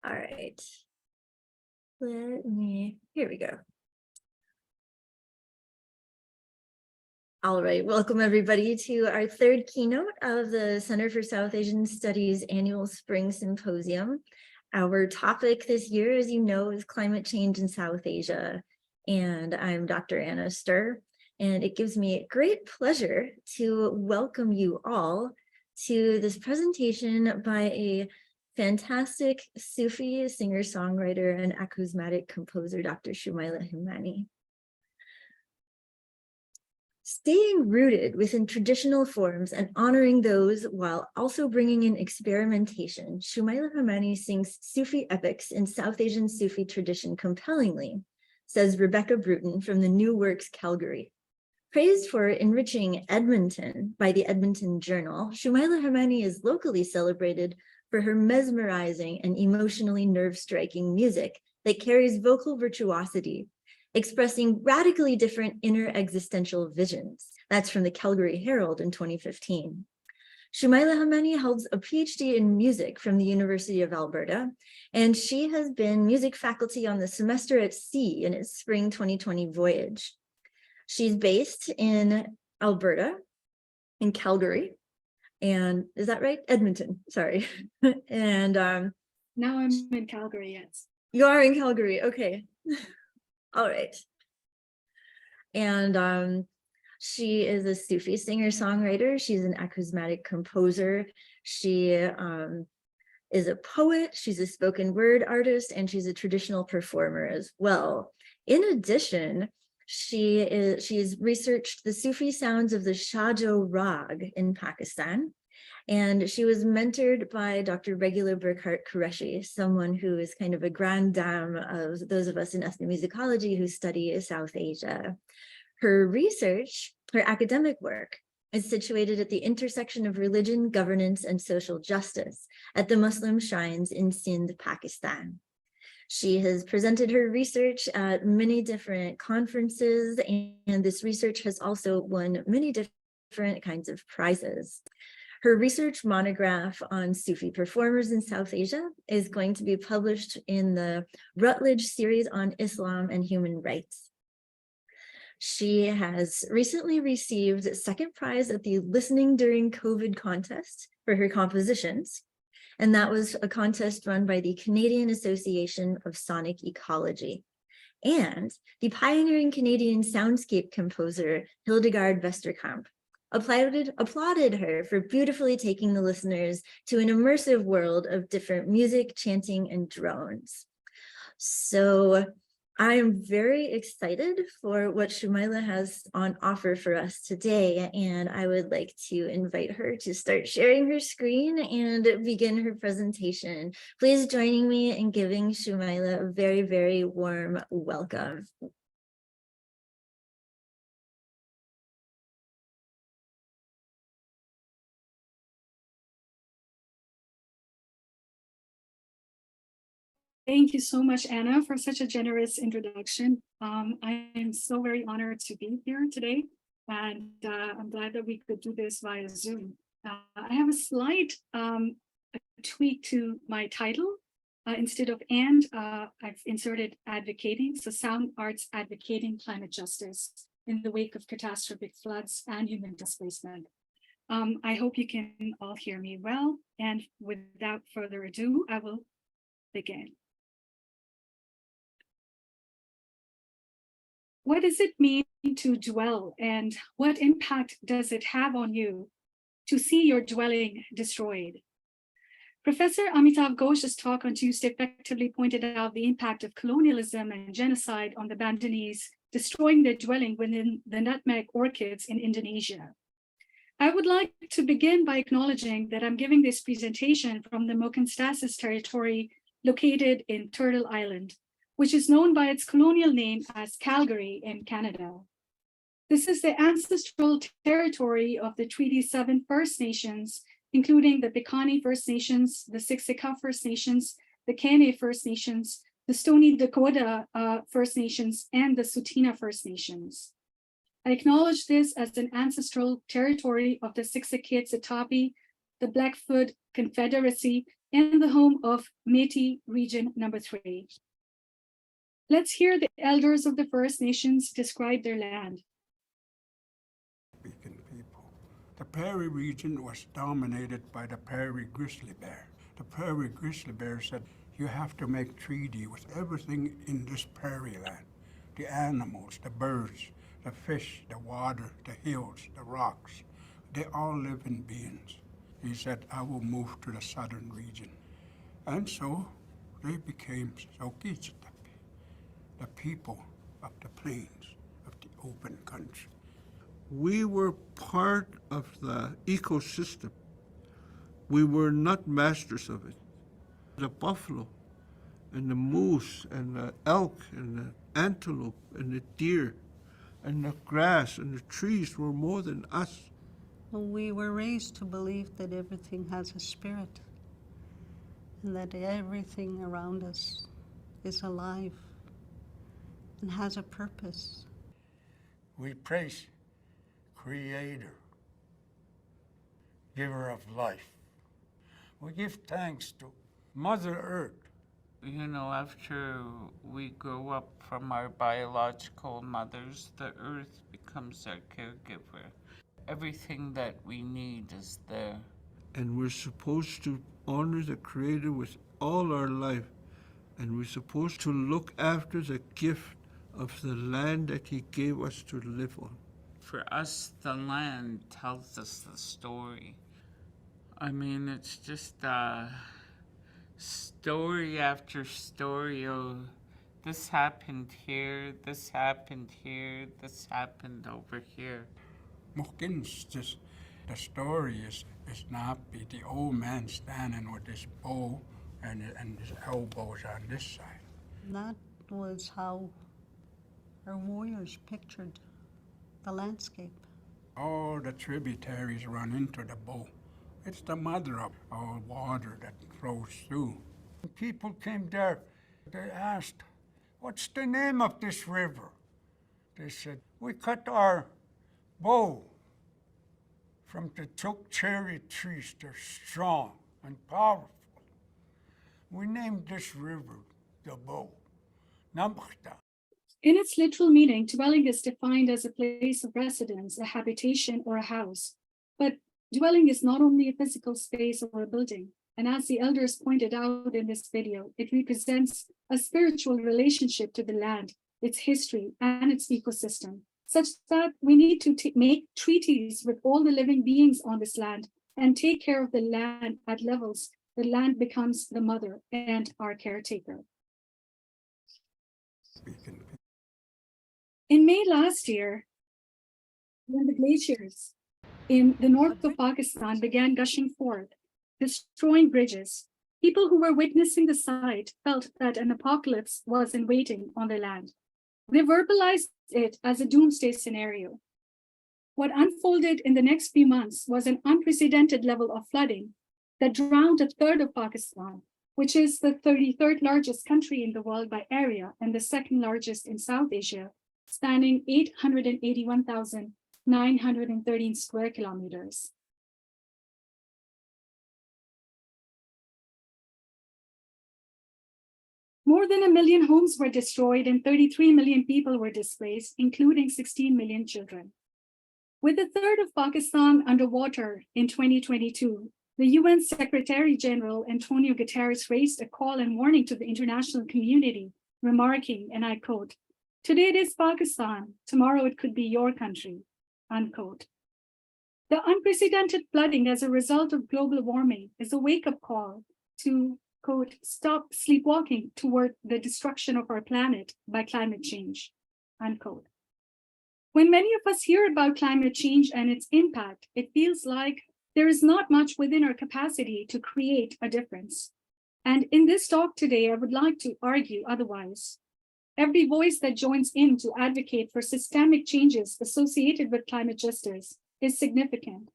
All right. Here we go. All right, welcome everybody to our third keynote of the Center for South Asian Studies annual Spring Symposium. Our topic this year, as you know, is climate change in South Asia. And I'm Dr. Anna Sturr, and it gives me great pleasure to welcome you all to this presentation by a fantastic Sufi singer-songwriter and acousmatic composer, Dr. Shumaila Hemani. Staying rooted within traditional forms and honoring those while also bringing in experimentation, Shumaila Hemani sings Sufi epics in South Asian Sufi tradition compellingly, says Rebecca Bruton from the New Works Calgary. Praised for enriching Edmonton by the Edmonton Journal, Shumaila Hemani is locally celebrated for her mesmerizing and emotionally nerve-striking music that carries vocal virtuosity, expressing radically different inner existential visions. That's from the Calgary Herald in 2015. Shumaila Hemani holds a PhD in music from the University of Alberta, and she has been music faculty on the Semester at Sea in its spring 2020 voyage. She's based in Alberta, in Calgary, and is that right? Edmonton, sorry. And now I'm in Calgary, yes. You are in Calgary, okay. All right. And she is a Sufi singer-songwriter. She's an acousmatic composer. She is a poet. She's a spoken word artist, and she's a traditional performer as well. In addition, she's researched the Sufi sounds of the Shahjo Rag in Pakistan. And she was mentored by Dr. Regula Burkhart Qureshi, someone who is kind of a grande dame of those of us in ethnomusicology who study South Asia. Her research, her academic work, is situated at the intersection of religion, governance, and social justice at the Muslim shrines in Sindh, Pakistan. She has presented her research at many different conferences, and this research has also won many different kinds of prizes. Her research monograph on Sufi performers in South Asia is going to be published in the Routledge series on Islam and human rights. She has recently received second prize at the Listening During COVID contest for her compositions, and that was a contest run by the Canadian Association of Sonic Ecology. And the pioneering Canadian soundscape composer Hildegard Vesterkamp applauded her for beautifully taking the listeners to an immersive world of different music, chanting, and drones. So I am very excited for what Shumaila has on offer for us today, and I would like to invite her to start sharing her screen and begin her presentation. Please join me in giving Shumaila a very, very warm welcome. Thank you so much, Anna, for such a generous introduction. I am so very honored to be here today, and I'm glad that we could do this via Zoom. I have a slight tweak to my title. Instead of "and," I've inserted "advocating," so sound arts advocating climate justice in the wake of catastrophic floods and human displacement. I hope you can all hear me well, and without further ado, I will begin. What does it mean to dwell, and what impact does it have on you to see your dwelling destroyed? Professor Amitav Ghosh's talk on Tuesday effectively pointed out the impact of colonialism and genocide on the Bandanese, destroying their dwelling within the nutmeg orchids in Indonesia. I would like to begin by acknowledging that I'm giving this presentation from the Mokenstasis territory located in Turtle Island, which is known by its colonial name as Calgary in Canada. This is the ancestral territory of the Treaty 7 First Nations, including the Piikani First Nations, the Siksika First Nations, the Kainai First Nations, the Stoney Dakota First Nations, and the Tsuut'ina First Nations. I acknowledge this as an ancestral territory of the Siksikaitsitapi, the Blackfoot Confederacy, and the home of Métis Region Number 3. Let's hear the elders of the First Nations describe their land. Speaking people. The prairie region was dominated by the prairie grizzly bear. The prairie grizzly bear said, you have to make treaty with everything in this prairie land. The animals, the birds, the fish, the water, the hills, the rocks. They all live in beings. He said, I will move to the southern region. And so they became South, the people of the plains, of the open country. We were part of the ecosystem. We were not masters of it. The buffalo and the moose and the elk and the antelope and the deer and the grass and the trees were more than us. We were raised to believe that everything has a spirit and that everything around us is alive and has a purpose. We praise Creator, giver of life. We give thanks to Mother Earth. You know, after we grow up from our biological mothers, the earth becomes our caregiver. Everything that we need is there. And we're supposed to honor the Creator with all our life. And we're supposed to look after the gift of the land that He gave us to live on. For us, the land tells us the story. I mean, it's just story after story. Oh, this happened here, this happened here, this happened over here. Just the story is not be the old man standing with his bow and his elbows on this side. That was how our warriors pictured the landscape. All the tributaries run into the bow. It's the mother of all water that flows through. When people came there, they asked, what's the name of this river? They said, we cut our bow from the choke cherry trees. They're strong and powerful. We named this river the bow, Namkhta. In its literal meaning, dwelling is defined as a place of residence, a habitation, or a house. But dwelling is not only a physical space or a building. And as the elders pointed out in this video, it represents a spiritual relationship to the land, its history, and its ecosystem, such that we need to make treaties with all the living beings on this land and take care of the land at levels. The land becomes the mother and our caretaker. In May last year, when the glaciers in the north of Pakistan began gushing forth, destroying bridges, people who were witnessing the sight felt that an apocalypse was in waiting on their land. They verbalized it as a doomsday scenario. What unfolded in the next few months was an unprecedented level of flooding that drowned a third of Pakistan, which is the 33rd largest country in the world by area and the second largest in South Asia, spanning 881,913 square kilometers. More than 1 million homes were destroyed and 33 million people were displaced, including 16 million children. With a third of Pakistan underwater in 2022, the UN Secretary General Antonio Guterres raised a call and warning to the international community, remarking, and I quote, "Today it is Pakistan, tomorrow it could be your country," unquote. The unprecedented flooding as a result of global warming is a wake-up call to, quote, "stop sleepwalking toward the destruction of our planet by climate change," unquote. When many of us hear about climate change and its impact, it feels like there is not much within our capacity to create a difference. And in this talk today, I would like to argue otherwise. Every voice that joins in to advocate for systemic changes associated with climate justice is significant.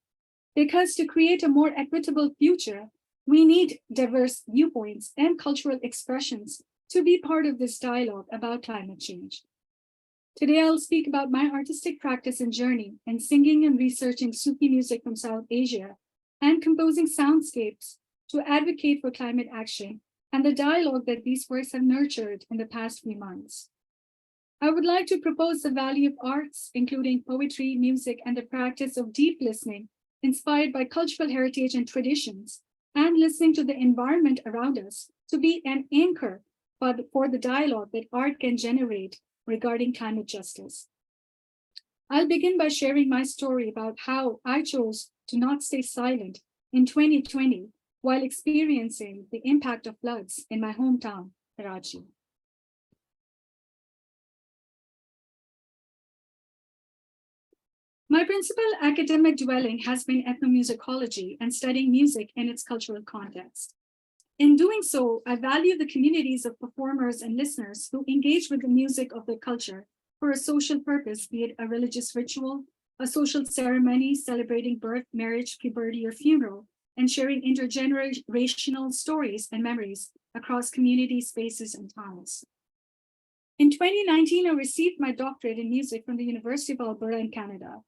Because to create a more equitable future, we need diverse viewpoints and cultural expressions to be part of this dialogue about climate change. Today, I'll speak about my artistic practice and journey in singing and researching Sufi music from South Asia and composing soundscapes to advocate for climate action and the dialogue that these works have nurtured in the past few months. I would like to propose the value of arts, including poetry, music, and the practice of deep listening, inspired by cultural heritage and traditions, and listening to the environment around us to be an anchor for the dialogue that art can generate regarding climate justice. I'll begin by sharing my story about how I chose to not stay silent in 2020 while experiencing the impact of floods in my hometown, Karachi. My principal academic dwelling has been ethnomusicology and studying music in its cultural context. In doing so, I value the communities of performers and listeners who engage with the music of their culture for a social purpose, be it a religious ritual, a social ceremony celebrating birth, marriage, puberty, or funeral, and sharing intergenerational stories and memories across community spaces and towns. In 2019, I received my doctorate in music from the University of Alberta in Canada.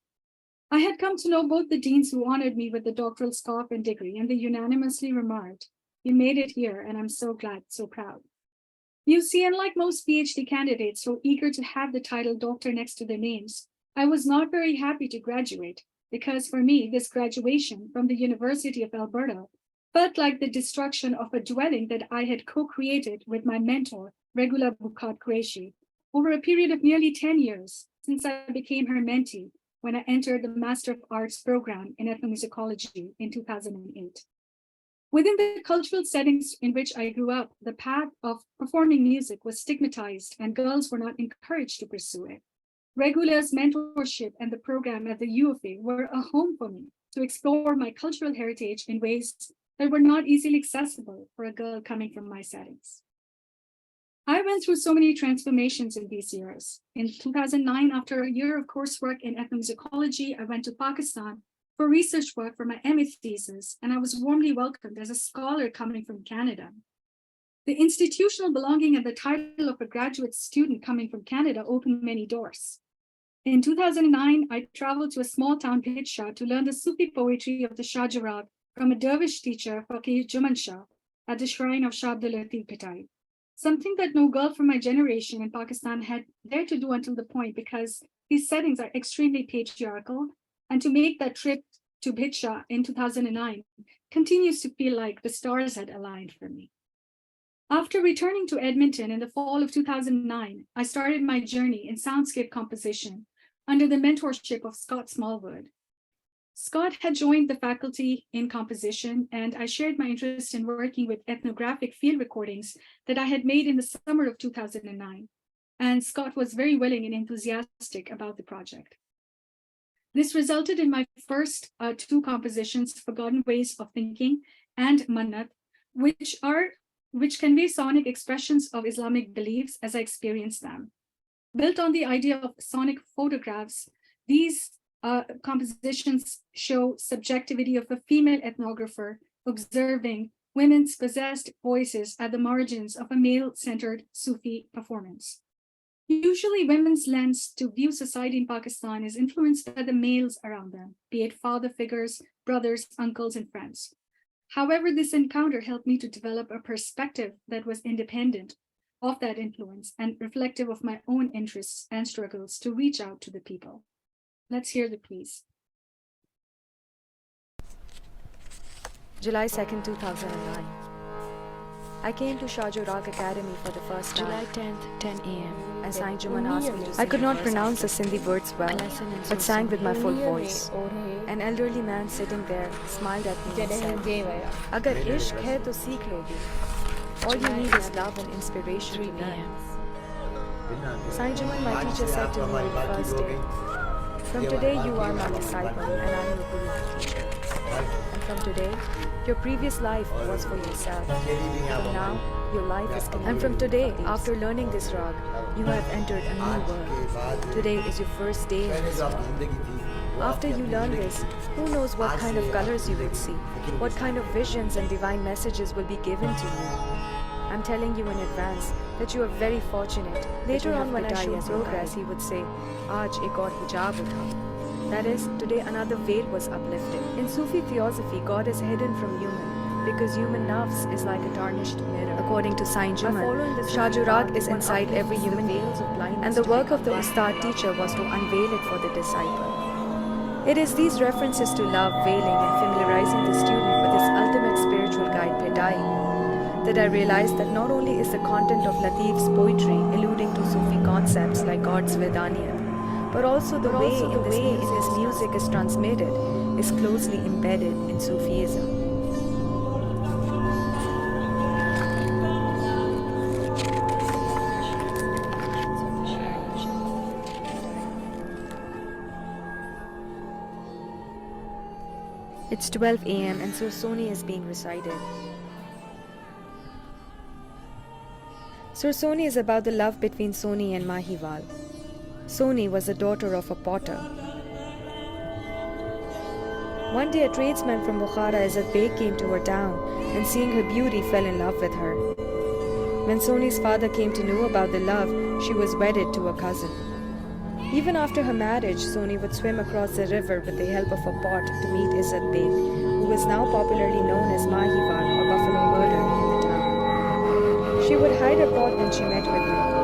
I had come to know both the deans who honored me with the doctoral scarf and degree, and they unanimously remarked, "You made it here, and I'm so glad, so proud." You see, unlike most PhD candidates so eager to have the title doctor next to their names, I was not very happy to graduate because for me, this graduation from the University of Alberta felt like the destruction of a dwelling that I had co-created with my mentor, Regula Bukat Qureshi, over a period of nearly 10 years since I became her mentee when I entered the Master of Arts program in ethnomusicology in 2008. Within the cultural settings in which I grew up, the path of performing music was stigmatized and girls were not encouraged to pursue it. Regula's mentorship and the program at the U of A were a home for me to explore my cultural heritage in ways that were not easily accessible for a girl coming from my settings. I went through so many transformations in these years. In 2009, after a year of coursework in ethnomusicology, I went to Pakistan for research work for my MA thesis, and I was warmly welcomed as a scholar coming from Canada. The institutional belonging and the title of a graduate student coming from Canada opened many doors. In 2009, I traveled to a small town, Bhitsha, to learn the Sufi poetry of the Shah Jarrah from a dervish teacher, Faqih Juman Shah, at the shrine of Shah Abdul Latif Pitai. Something that no girl from my generation in Pakistan had dared to do until the point because these settings are extremely patriarchal, and to make that trip to Bhitsha in 2009 continues to feel like the stars had aligned for me. After returning to Edmonton in the fall of 2009, I started my journey in soundscape composition under the mentorship of Scott Smallwood. Scott had joined the faculty in composition, and I shared my interest in working with ethnographic field recordings that I had made in the summer of 2009. And Scott was very willing and enthusiastic about the project. This resulted in my first two compositions, Forgotten Ways of Thinking and Mannat, which convey sonic expressions of Islamic beliefs as I experienced them. Built on the idea of sonic photographs, these compositions show subjectivity of a female ethnographer observing women's possessed voices at the margins of a male-centered Sufi performance. Usually, women's lens to view society in Pakistan is influenced by the males around them, be it father figures, brothers, uncles, and friends. However, this encounter helped me to develop a perspective that was independent of that influence and reflective of my own interests and struggles to reach out to the people. Let's hear the piece. July 2nd, 2009. I came to Shah Jarrah Academy for the first time. July 10th, 10 a.m. And Saint Juman asked me to sing. I could not pronounce the Sindhi words well, but sang with my full voice. An elderly man sitting there smiled at me and said, "Agar ishq hai to seekh loge. All you need is love and inspiration to learn." Saint Juman, my teacher, said to me on the first day, "From today you are my disciple and I am your guru teacher. And from today, your previous life was for yourself. From now, your life is complete. And from today, after learning this rag, you have entered a new world. Today is your first day in this world. After you learn this, who knows what kind of colors you will see, what kind of visions and divine messages will be given to you. I'm telling you in advance that you are very fortunate." Later on, when I showed progress, he would say, "Aaj ek aur hijab utha." That is, today another veil was uplifted. In Sufi theosophy, God is hidden from human, because human nafs is like a tarnished mirror. According to Saint Juman, Shajurag is inside every human being, and the work of the Ustad teacher was to unveil it for the disciple. It is these references to love, veiling, and familiarizing the student with his ultimate spiritual guide, Pedai, that I realized that not only is the content of Latif's poetry alluding to Sufi concepts like God's Vedaniyat, but also the way in this music is transmitted is closely embedded in Sufism. It's 12 a.m. and Sursoni is being recited. Sursoni is about the love between Soni and Mahiwal. Soni was the daughter of a potter. One day a tradesman from Bukhara, Izzat Beg, came to her town and seeing her beauty fell in love with her. When Soni's father came to know about the love, she was wedded to a cousin. Even after her marriage, Soni would swim across the river with the help of a pot to meet Izzat Beg, who was now popularly known as Mahiwal or buffalo herder in the town. She would hide her pot when she met with him.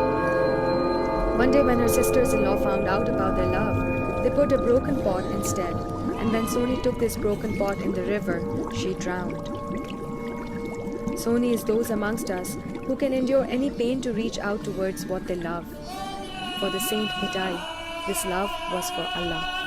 One day when her sisters-in-law found out about their love, they put a broken pot instead, and when Soni took this broken pot in the river, she drowned. Soni is those amongst us who can endure any pain to reach out towards what they love. For the Saint Pedai, this love was for Allah.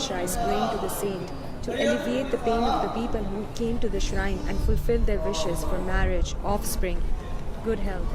Is praying to the saint to alleviate the pain of the people who came to the shrine and fulfill their wishes for marriage, offspring, good health.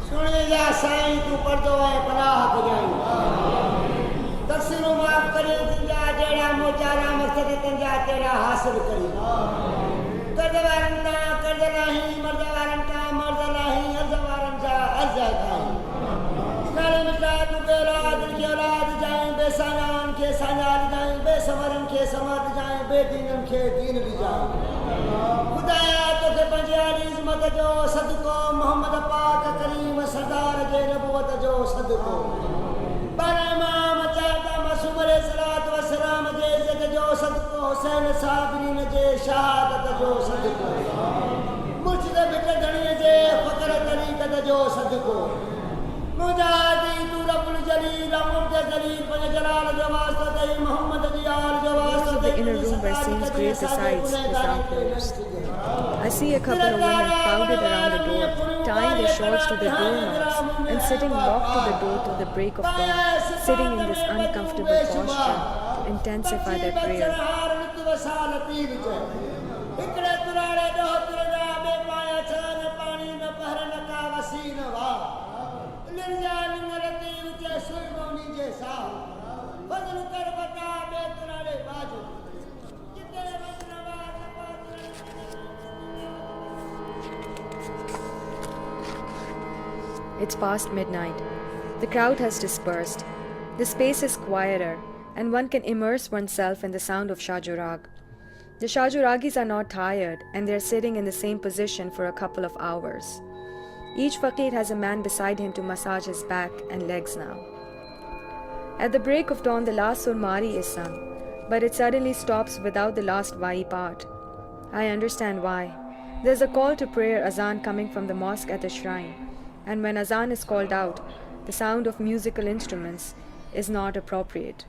जो सदको मोहम्मद पाक करीम सरदार जे नबूवत जो सदको बरमाम चाहता मासूम अलैहिस्सलातु वस्सलाम जे इज्जत जो सदको हुसैन साबरीन जे शहादत जो सदको मुर्शिद बिट धणी जे फकर तरीक़त जो सदको मुजाहिदी तू रब्बुल जलील मुर्द जलील पंज जलाल जो वास्ता दे मोहम्मद जी आल जो वास्ता The inner room where saints grave the sides is outdoors. I see a couple of women crowded around the door, tying their shawls to the doorknobs and sitting locked to the door till the break of dawn, sitting in this uncomfortable posture to intensify their prayer. It's past midnight. The crowd has dispersed. The space is quieter, and one can immerse oneself in the sound of Shajurag. The Shajuragis are not tired, and they're sitting in the same position for a couple of hours. Each faqir has a man beside him to massage his back and legs now. At the break of dawn, the last Surmari is sung, but it suddenly stops without the last Vai part. I understand why. There's a call to prayer azan coming from the mosque at the shrine, and when azan is called out, the sound of musical instruments is not appropriate.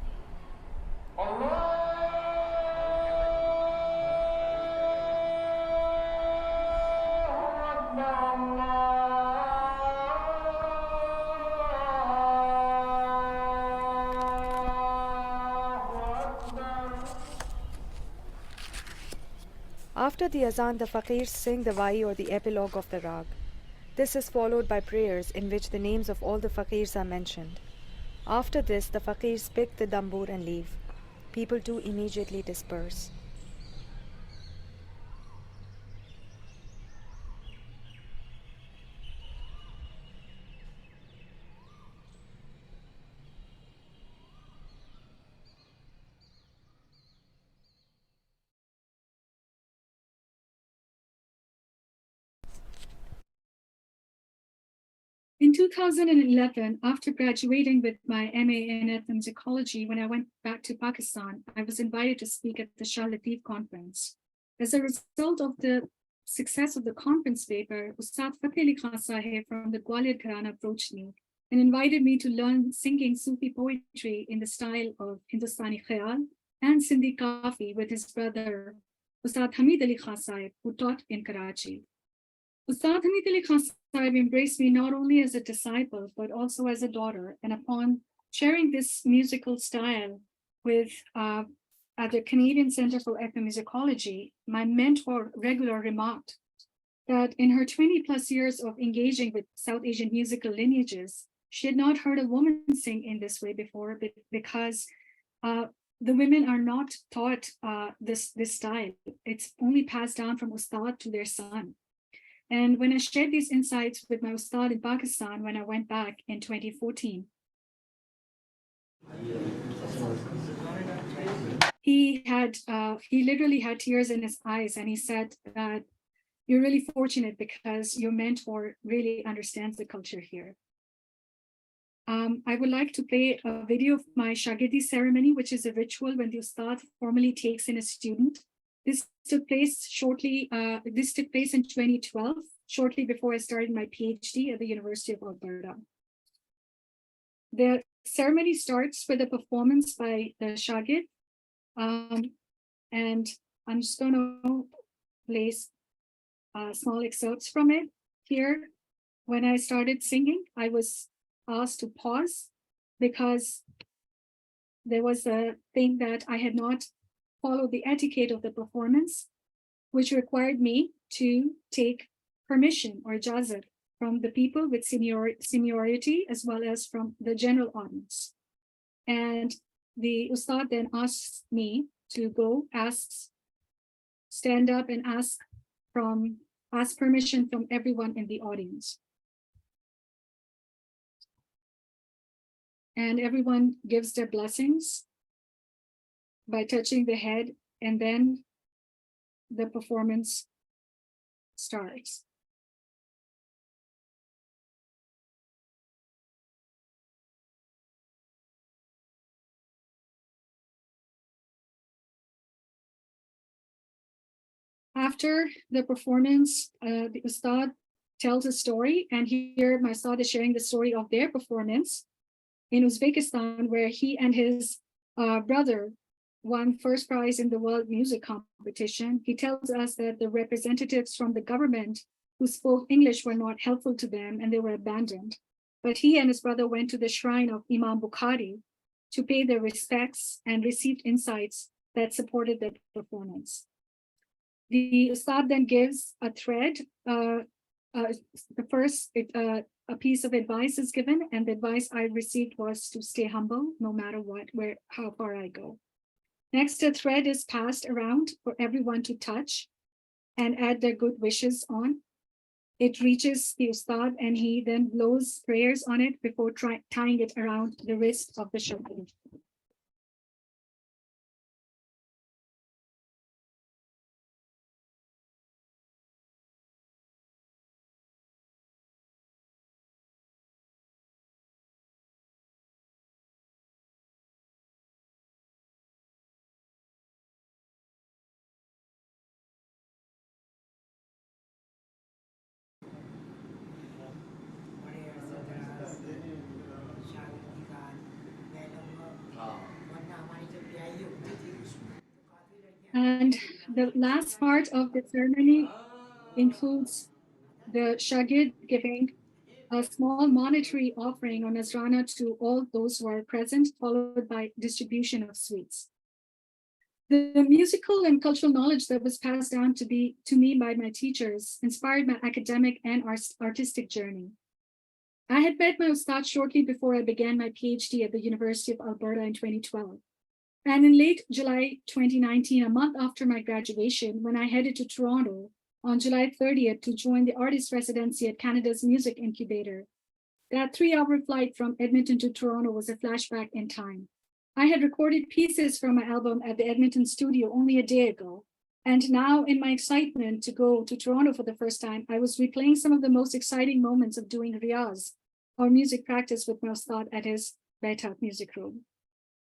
After the azan, the faqirs sing the Vai or the epilogue of the rag. This is followed by prayers in which the names of all the faqirs are mentioned. After this, the faqirs pick the dambur and leave. People too immediately disperse. In 2011, after graduating with my MA in ethnomusicology, when I went back to Pakistan, I was invited to speak at the Shah Latif conference. As a result of the success of the conference paper, Ustad Fateh Ali Khan Sahib from the Gwalior Gharana approached me and invited me to learn singing Sufi poetry in the style of Hindustani Khayal and Sindhi Kafi with his brother, Ustad Hamid Ali Khan Sahib, who taught in Karachi. Ustad Hamid Ali Khan Sahib embraced me not only as a disciple, but also as a daughter. And upon sharing this musical style with at the Canadian Center for Ethnomusicology, my mentor regularly remarked that in her 20 plus years of engaging with South Asian musical lineages, she had not heard a woman sing in this way before, because the women are not taught this style. It's only passed down from Ustad to their son. And when I shared these insights with my Ustad in Pakistan, when I went back in 2014, he literally had tears in his eyes, and he said that you're really fortunate because your mentor really understands the culture here. I would like to play a video of my Shagirdi ceremony, which is a ritual when the Ustad formally takes in a student. This took place in 2012, shortly before I started my PhD at the University of Alberta. The ceremony starts with a performance by the Shagird, and I'm just going to place small excerpts from it here. When I started singing, I was asked to pause because there was a thing that I had not followed the etiquette of the performance, which required me to take permission or ijazat from the people with seniority as well as from the general audience. And the Ustad then asks me to go stand up and ask permission from everyone in the audience. And everyone gives their blessings by touching the head, and then the performance starts. After the performance, the Ustad tells a story, and here my Ustad is sharing the story of their performance in Uzbekistan, where he and his brother won first prize in the world music competition. He tells us that the representatives from the government who spoke English were not helpful to them and they were abandoned. But he and his brother went to the shrine of Imam Bukhari to pay their respects and received insights that supported their performance. The Ustad then gives a thread. A piece of advice is given, and the advice I received was to stay humble no matter what, how far I go. Next, a thread is passed around for everyone to touch and add their good wishes on. It reaches the ustad and he then blows prayers on it before tying it around the wrist of the shagird. And the last part of the ceremony includes the shagird giving a small monetary offering or nazrana to all those who are present, followed by distribution of sweets. The musical and cultural knowledge that was passed down to me by my teachers inspired my academic and artistic journey. I had met my ustad shortly before I began my PhD at the University of Alberta in 2012. And in late July 2019, a month after my graduation, when I headed to Toronto on July 30th to join the artist residency at Canada's Music Incubator, that 3-hour flight from Edmonton to Toronto was a flashback in time. I had recorded pieces from my album at the Edmonton studio only a day ago. And now in my excitement to go to Toronto for the first time, I was replaying some of the most exciting moments of doing riyaz, or music practice with my ustad at his Baitat music room.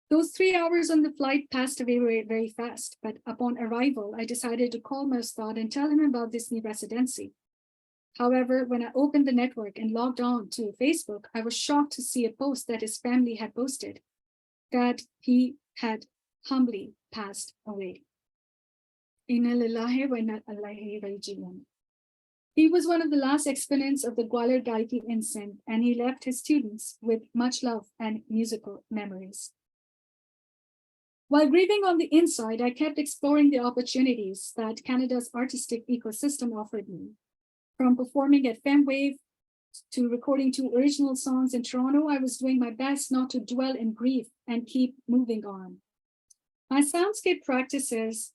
Those 3 hours on the flight passed away very, very fast, but upon arrival, I decided to call my ustad and tell him about this new residency. However, when I opened the network and logged on to Facebook, I was shocked to see a post that his family had posted that he had humbly passed away. Inna lillahi wa inna ilaihi raji'un. He was one of the last exponents of the Gwalar Gaiki in Sindh, and he left his students with much love and musical memories. While grieving on the inside, I kept exploring the opportunities that Canada's artistic ecosystem offered me. From performing at FemWave to recording 2 original songs in Toronto, I was doing my best not to dwell in grief and keep moving on. My soundscape practices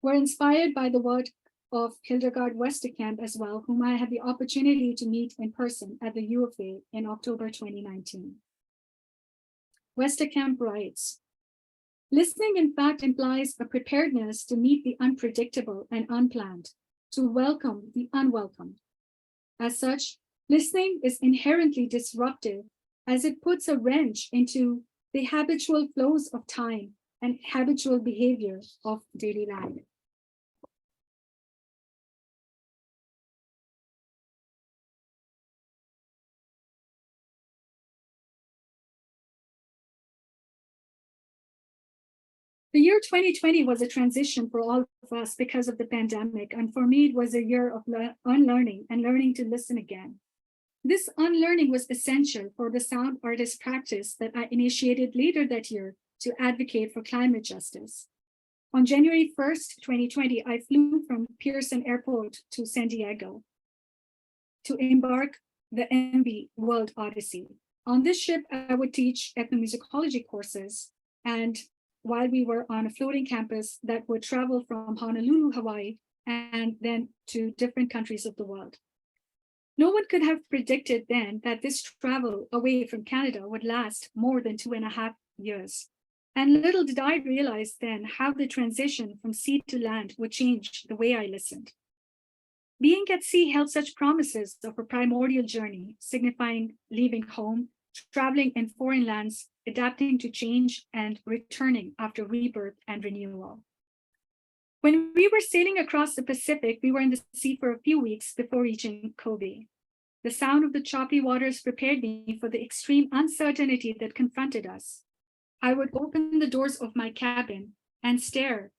were inspired by the work of Hildegard Westerkamp as well, whom I had the opportunity to meet in person at the UFA in October 2019. Westerkamp writes, "Listening, in fact, implies a preparedness to meet the unpredictable and unplanned, to welcome the unwelcome. As such, listening is inherently disruptive as it puts a wrench into the habitual flows of time and habitual behavior of daily life." The year 2020 was a transition for all of us because of the pandemic, and for me, it was a year of unlearning and learning to listen again. This unlearning was essential for the sound artist practice that I initiated later that year to advocate for climate justice. On January 1st, 2020, I flew from Pearson Airport to San Diego to embark the MB World Odyssey. On this ship, I would teach ethnomusicology courses, and while we were on a floating campus that would travel from Honolulu, Hawaii, and then to different countries of the world. No one could have predicted then that this travel away from Canada would last more than 2.5 years. And little did I realize then how the transition from sea to land would change the way I listened. Being at sea held such promises of a primordial journey, signifying leaving home, traveling in foreign lands, adapting to change, and returning after rebirth and renewal. When we were sailing across the Pacific, we were in the sea for a few weeks before reaching Kobe. The sound of the choppy waters prepared me for the extreme uncertainty that confronted us. I would open the doors of my cabin and stare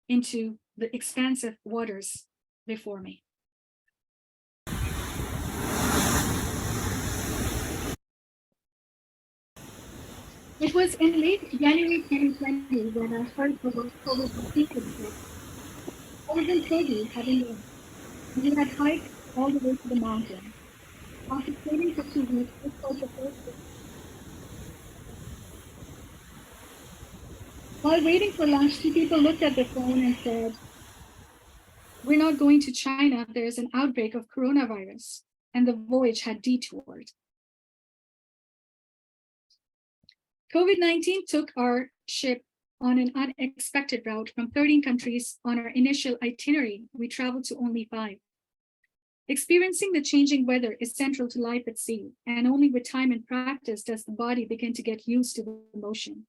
into the expansive waters before me. It was in late January 2020 when I heard the word COVID sequence. I was in Kobe having lunch. We had hiked all the way to the mountain. After sailing for 2 weeks, this was the first day. While waiting for lunch, 2 people looked at their phone and said, we're not going to China. There's an outbreak of coronavirus, and the voyage had detoured. COVID-19 took our ship on an unexpected route from 13 countries. On our initial itinerary, we traveled to only 5. Experiencing the changing weather is central to life at sea, and only with time and practice does the body begin to get used to the motion.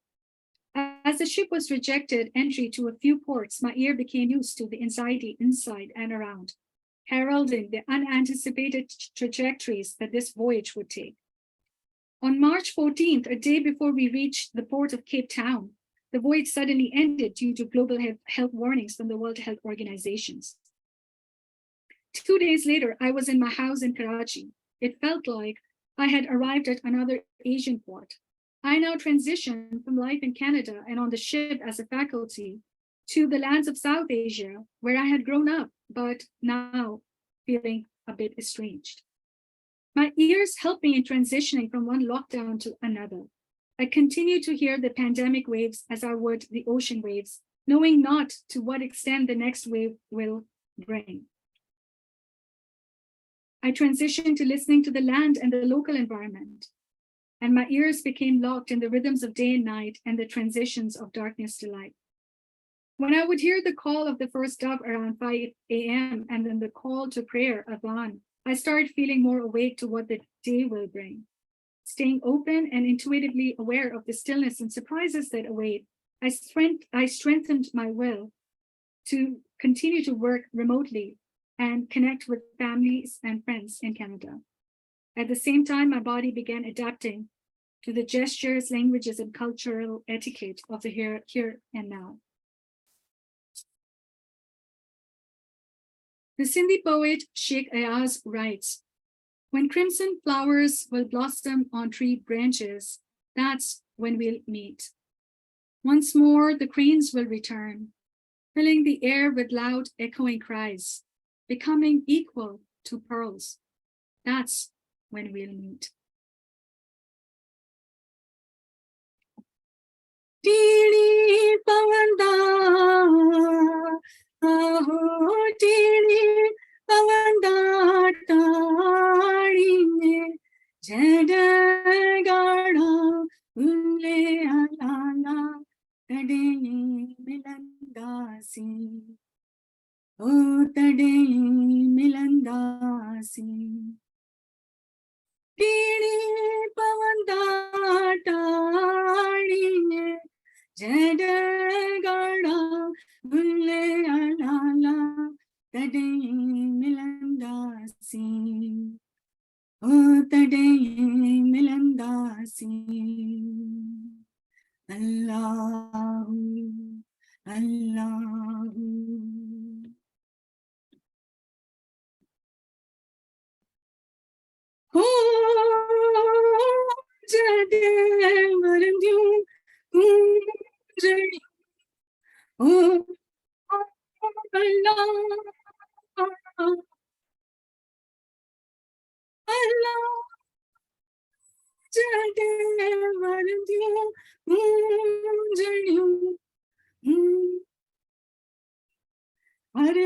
As the ship was rejected entry to a few ports, my ear became used to the anxiety inside and around, heralding the unanticipated trajectories that this voyage would take. On March 14th, a day before we reached the port of Cape Town, the voyage suddenly ended due to global health warnings from the World Health Organizations. 2 days later, I was in my house in Karachi. It felt like I had arrived at another Asian port. I now transitioned from life in Canada and on the ship as a faculty to the lands of South Asia, where I had grown up, but now feeling a bit estranged. My ears helped me in transitioning from one lockdown to another. I continue to hear the pandemic waves as I would the ocean waves, knowing not to what extent the next wave will bring. I transitioned to listening to the land and the local environment, and my ears became locked in the rhythms of day and night and the transitions of darkness to light. When I would hear the call of the first dove around 5 a.m. and then the call to prayer, Adhan, I started feeling more awake to what the day will bring. Staying open and intuitively aware of the stillness and surprises that await, I strengthened my will to continue to work remotely and connect with families and friends in Canada. At the same time, my body began adapting to the gestures, languages, and cultural etiquette of the here and now. The Sindhi poet Sheikh Ayaz writes, "When crimson flowers will blossom on tree branches, that's when we'll meet. Once more, the cranes will return, filling the air with loud echoing cries, becoming equal to pearls. That's when we'll meet." Tini pavanda, aho tini pavanda taarine, jadagada ulle alala, tade milandasi, o tade milandasi. Tini pavanda taarine, jadagada ulle alala, tade milandasi, o tade milandasi. Allahu, Allahu. Oh, jade marandu, jade. Oh, Allah, Allah, jade marandu, jade. Har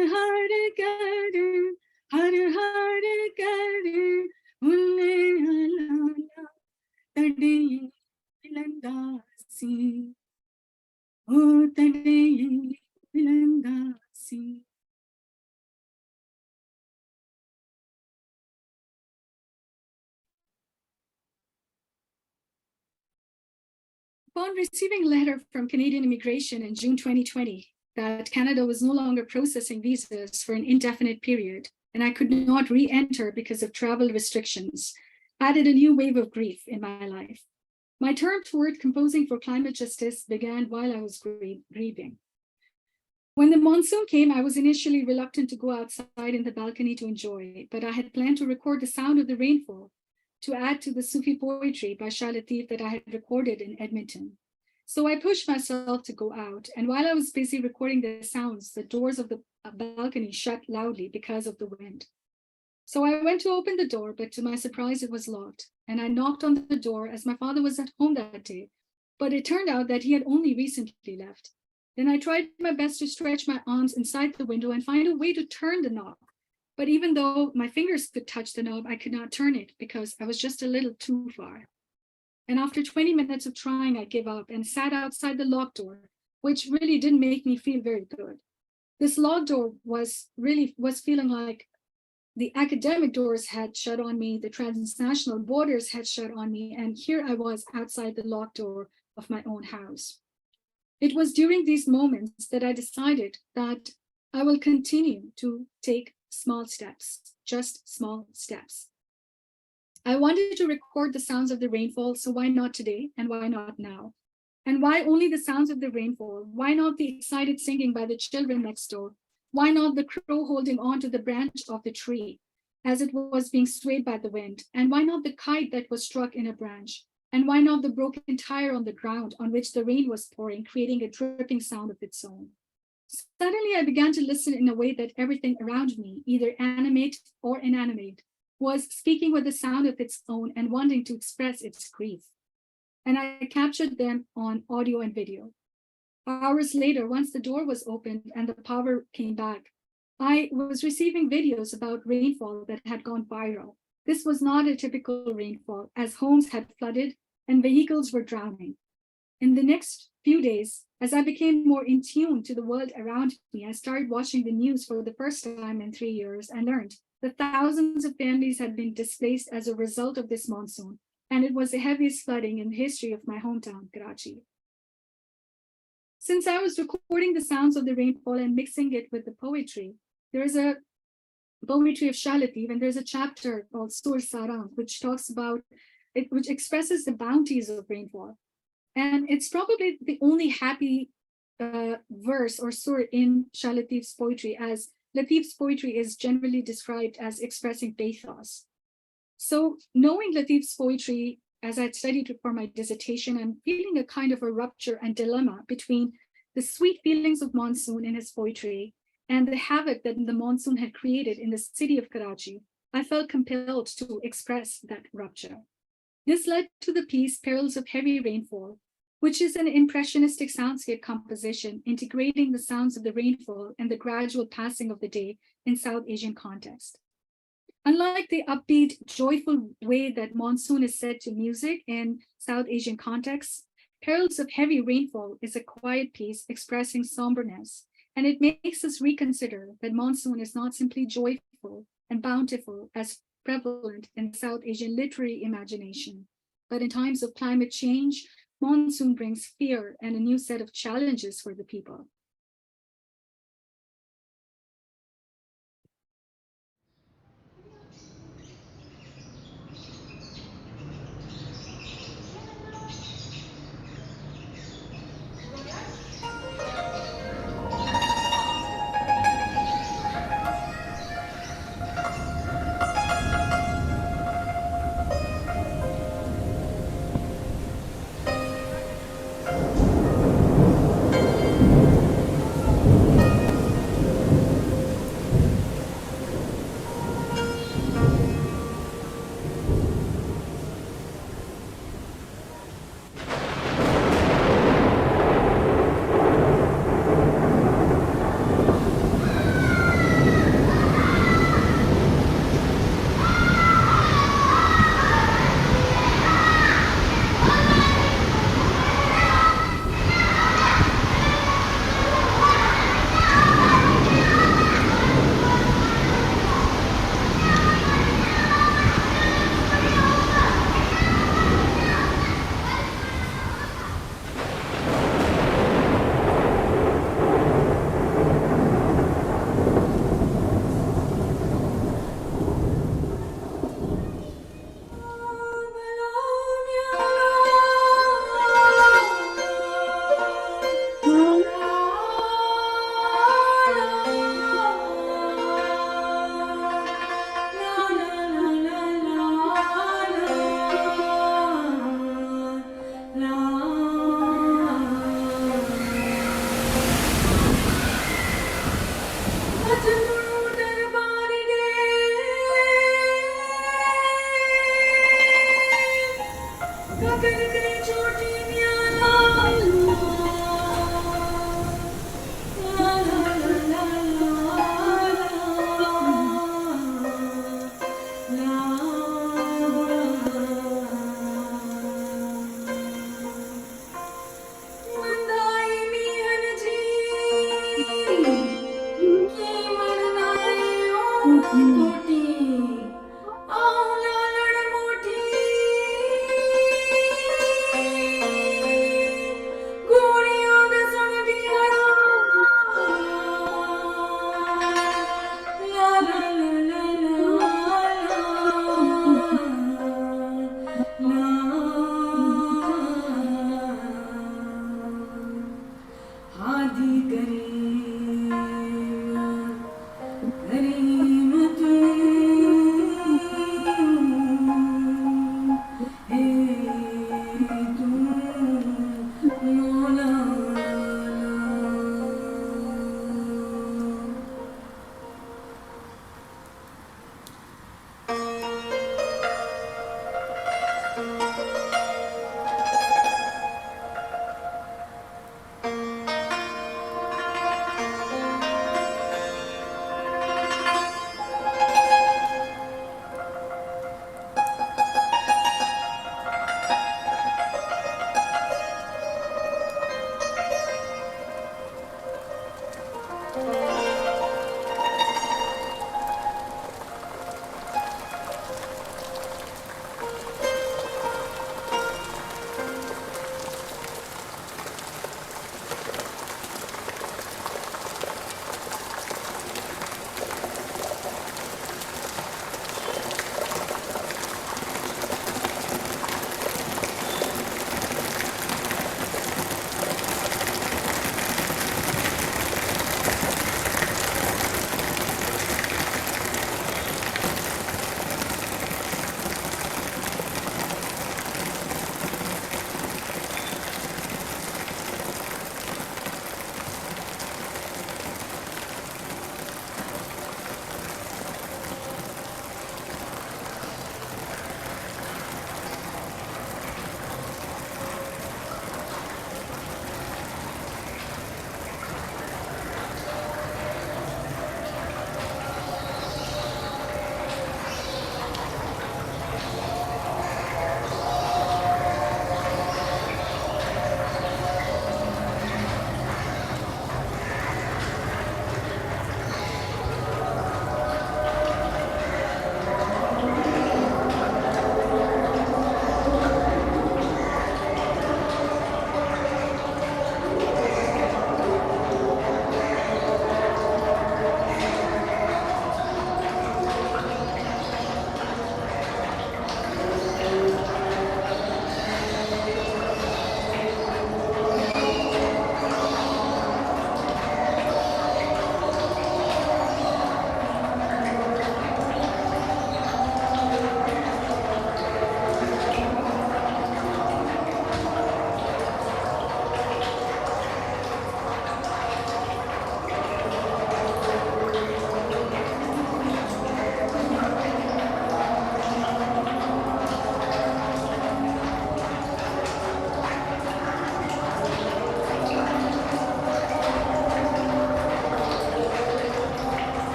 har kare, ulle alala, tade milandasi, o tade milandasi. Upon receiving a letter from Canadian Immigration in June 2020 that Canada was no longer processing visas for an indefinite period, and I could not re-enter because of travel restrictions, added a new wave of grief in my life. My turn toward composing for climate justice began while I was grieving. When the monsoon came, I was initially reluctant to go outside in the balcony to enjoy, but I had planned to record the sound of the rainfall to add to the Sufi poetry by Shah Latif that I had recorded in Edmonton. So I pushed myself to go out, and while I was busy recording the sounds, the doors of the balcony shut loudly because of the wind. So I went to open the door, but to my surprise, it was locked, and I knocked on the door as my father was at home that day, but it turned out that he had only recently left. Then I tried my best to stretch my arms inside the window and find a way to turn the knob. But even though my fingers could touch the knob, I could not turn it because I was just a little too far. And after 20 minutes of trying, I gave up and sat outside the locked door, which really didn't make me feel very good. This locked door was feeling like the academic doors had shut on me, the transnational borders had shut on me, and here I was outside the locked door of my own house. It was during these moments that I decided that I will continue to take small steps, just small steps. I wanted to record the sounds of the rainfall, so why not today and why not now? And why only the sounds of the rainfall? Why not the excited singing by the children next door? Why not the crow holding on to the branch of the tree as it was being swayed by the wind? And why not the kite that was struck in a branch? And why not the broken tire on the ground on which the rain was pouring, creating a dripping sound of its own? Suddenly, I began to listen in a way that everything around me, either animate or inanimate, was speaking with a sound of its own and wanting to express its grief. And I captured them on audio and video. Hours later, once the door was opened and the power came back, I was receiving videos about rainfall that had gone viral. This was not a typical rainfall, as homes had flooded and vehicles were drowning. In the next few days, as I became more in tune to the world around me, I started watching the news for the first time in 3 years and learned that thousands of families had been displaced as a result of this monsoon, and it was the heaviest flooding in the history of my hometown, Karachi. Since I was recording the sounds of the rainfall and mixing it with the poetry, there is a poetry of Shah Latif, and there's a chapter called Sur Sarang, which talks about it, which expresses the bounties of rainfall. And it's probably the only happy verse or sur in Shah Latif's poetry, as Latif's poetry is generally described as expressing pathos. So knowing Latif's poetry, as I'd studied it for my dissertation, I'm feeling a kind of a rupture and dilemma between the sweet feelings of monsoon in his poetry and the havoc that the monsoon had created in the city of Karachi. I felt compelled to express that rupture. This led to the piece Perils of Heavy Rainfall, which is an impressionistic soundscape composition integrating the sounds of the rainfall and the gradual passing of the day in South Asian context. Unlike the upbeat, joyful way that monsoon is set to music in South Asian contexts, Perils of Heavy Rainfall is a quiet piece expressing somberness, and it makes us reconsider that monsoon is not simply joyful and bountiful as prevalent in South Asian literary imagination, but in times of climate change, monsoon brings fear and a new set of challenges for the people.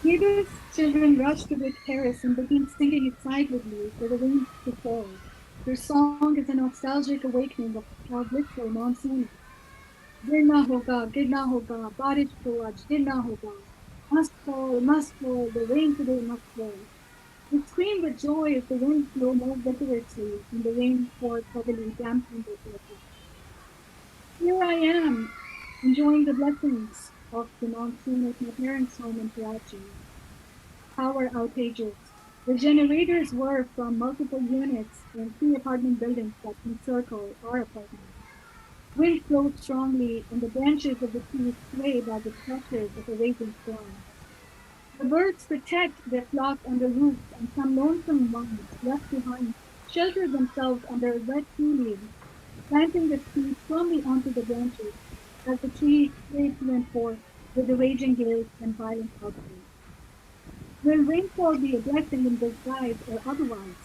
Neighbors' children rushed to the terrace and began singing excitedly for the rain to fall. Their song is a nostalgic awakening of how blissful monsoon is. Girna hoga, barish to aaj, girna hoga. Must fall, the rain today must fall. We scream with joy as the winds blow more vigorously and the rain pours heavily, dampening the surface. Here I am, enjoying the blessings of the monsoon at my parents' home in Karachi. Power outages. The generators were from multiple units in 3 apartment buildings that encircle our apartment. Wind blows strongly and the branches of the trees sway by the pressures of a raging storm. The birds protect their flock under roofs and some lonesome ones left behind shelter themselves under wet tea leaves, planting the seeds firmly onto the branches as the trees sway to and forth with the raging gales and violent outbreaks. Will rainfall be a blessing in disguise or otherwise?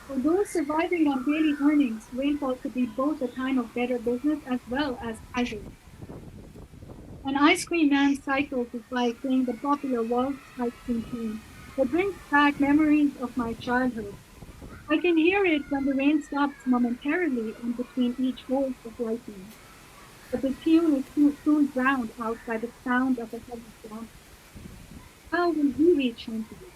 For those surviving on daily earnings, rainfall could be both a time of better business as well as pleasure. An ice cream man cycles is like playing the popular waltz ice cream tune that brings back memories of my childhood. I can hear it when the rain stops momentarily in between each bolt of lightning. But the tune is soon drowned out by the sound of a heavy downpour. How will we reach home today?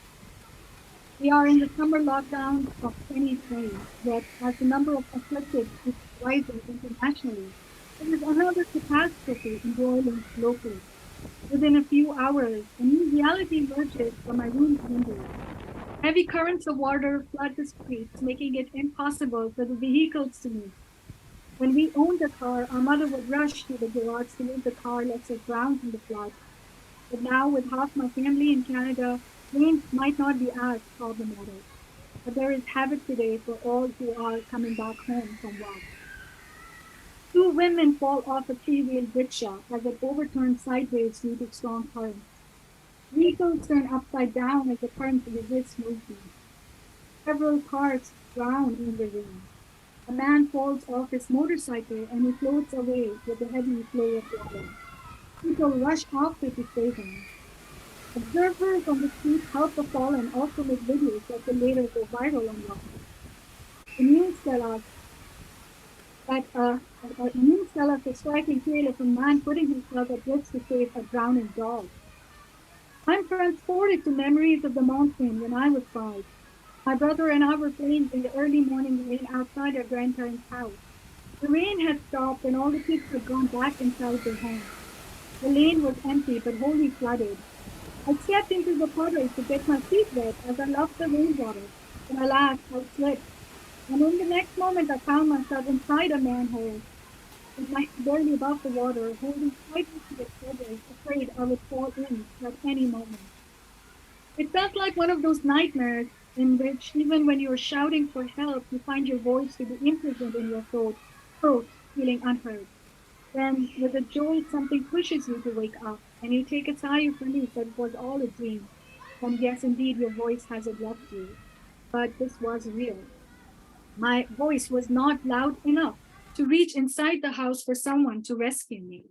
We are in the summer lockdown of 2020, yet as the number of afflicted is rising internationally, there is another catastrophe embroiling locally. Within a few hours, a new reality emerges from my room's window. Heavy currents of water flood the streets, making it impossible for the vehicles to move. When we owned a car, our mother would rush to the garage to move the car lest it drown in the flood. But now, with half my family in Canada, rain might not be as problematic. But there is havoc today for all who are coming back home from work. 2 women fall off a 3-wheeled rickshaw as it overturns sideways due to strong currents. Vehicles turn upside down as the current resists movement. Several cars drown in the rain. A man falls off his motorcycle and he floats away with a heavy flow of water. People rush after to save him. Observers on the street help the fallen also make videos that will later go viral online. The news tell us that a striking tale of a man putting himself at risk to save a drowning dog. I'm transported to memories of the monsoon when I was 5. My brother and I were playing in the early morning rain outside our grandparents' house. The rain had stopped and all the kids had gone back inside their homes. The lane was empty but wholly flooded. I stepped into the puddle to get my feet wet as I loved the rainwater, but alas, I slipped. And in the next moment I found myself inside a manhole, with my head barely above the water, holding tightly to the edges, afraid I would fall in at any moment. It felt like one of those nightmares in which even when you're shouting for help, you find your voice to be imprisoned in your throat, feeling unheard. Then, with a jolt, something pushes you to wake up, and you take a sigh of relief that it was all a dream. And yes, indeed, your voice hasn't left you. But this was real. My voice was not loud enough to reach inside the house for someone to rescue me.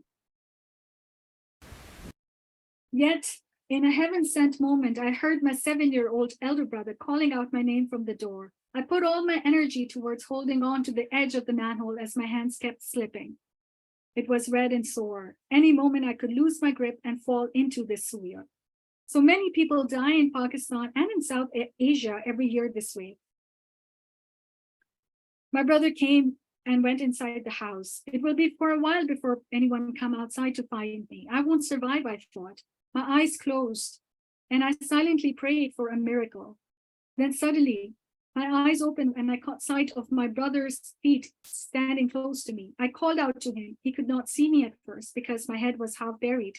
Yet, in a heaven-sent moment, I heard my 7-year-old elder brother calling out my name from the door. I put all my energy towards holding on to the edge of the manhole as my hands kept slipping. It was red and sore. Any moment I could lose my grip and fall into this sewer. So many people die in Pakistan and in South Asia every year this way. My brother came and went inside the house. It will be for a while before anyone come outside to find me. I won't survive, I thought. My eyes closed, and I silently prayed for a miracle. Then suddenly, my eyes opened and I caught sight of my brother's feet standing close to me. I called out to him. He could not see me at first because my head was half buried.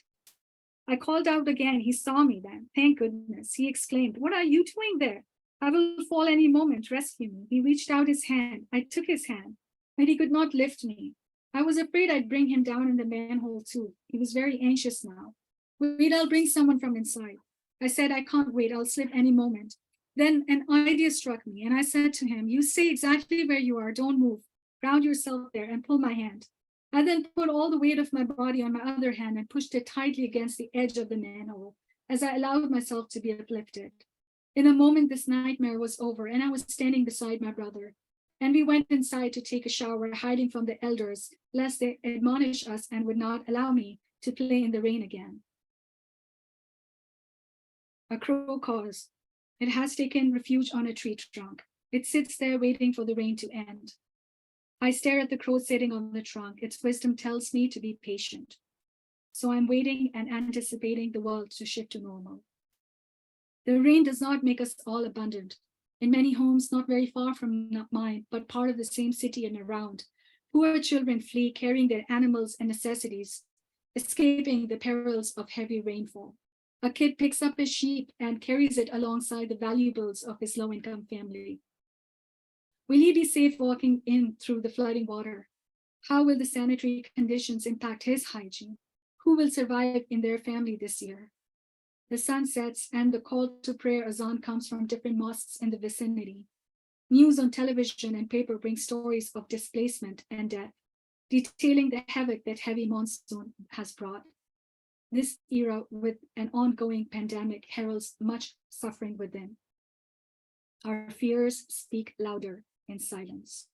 I called out again. He saw me then. Thank goodness. He exclaimed, "What are you doing there? I will fall any moment. Rescue me." He reached out his hand. I took his hand, but he could not lift me. I was afraid I'd bring him down in the manhole too. He was very anxious now. "Wait, I'll bring someone from inside." I said, "I can't wait. I'll slip any moment." Then an idea struck me, and I said to him, "You stay exactly where you are. Don't move. Ground yourself there and pull my hand." I then put all the weight of my body on my other hand and pushed it tightly against the edge of the manhole. as I allowed myself to be uplifted. In a moment, this nightmare was over, and I was standing beside my brother. And we went inside to take a shower, hiding from the elders, lest they admonish us and would not allow me to play in the rain again. A crow caws. It has taken refuge on a tree trunk. It sits there waiting for the rain to end. I stare at the crow sitting on the trunk. Its wisdom tells me to be patient. So I'm waiting and anticipating the world to shift to normal. The rain does not make us all abundant. In many homes, not very far from mine, but part of the same city and around, poor children flee carrying their animals and necessities, escaping the perils of heavy rainfall. A kid picks up his sheep and carries it alongside the valuables of his low-income family. Will he be safe walking in through the flooding water? How will the sanitary conditions impact his hygiene? Who will survive in their family this year? The sun sets and the call to prayer azan comes from different mosques in the vicinity. News on television and paper bring stories of displacement and death, detailing the havoc that heavy monsoon has brought. This era with an ongoing pandemic heralds much suffering within. Our fears speak louder in silence.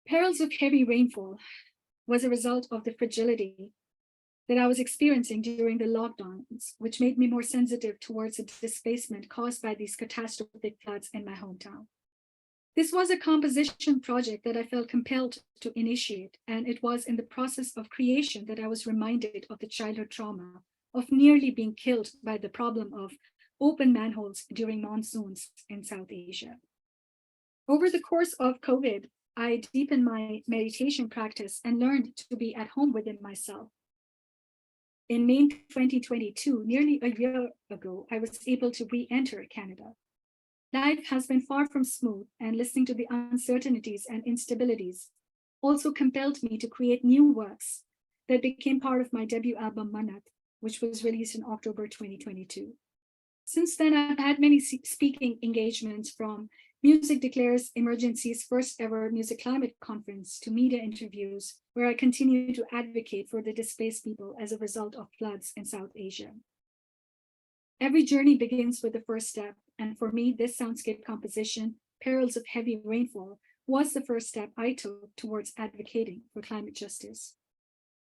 Perils of heavy rainfall was a result of the fragility that I was experiencing during the lockdowns, which made me more sensitive towards the displacement caused by these catastrophic floods in my hometown. This was a composition project that I felt compelled to initiate, and it was in the process of creation that I was reminded of the childhood trauma of nearly being killed by the problem of open manholes during monsoons in South Asia. Over the course of COVID, I deepened my meditation practice and learned to be at home within myself. In May 2022, nearly a year ago, I was able to re-enter Canada. Life has been far from smooth, and listening to the uncertainties and instabilities also compelled me to create new works that became part of my debut album, Manat, which was released in October 2022. Since then, I've had many speaking engagements, from Music Declares Emergency's first ever Music Climate Conference to media interviews, where I continue to advocate for the displaced people as a result of floods in South Asia. Every journey begins with the first step, and for me, this soundscape composition, Perils of Heavy Rainfall, was the first step I took towards advocating for climate justice.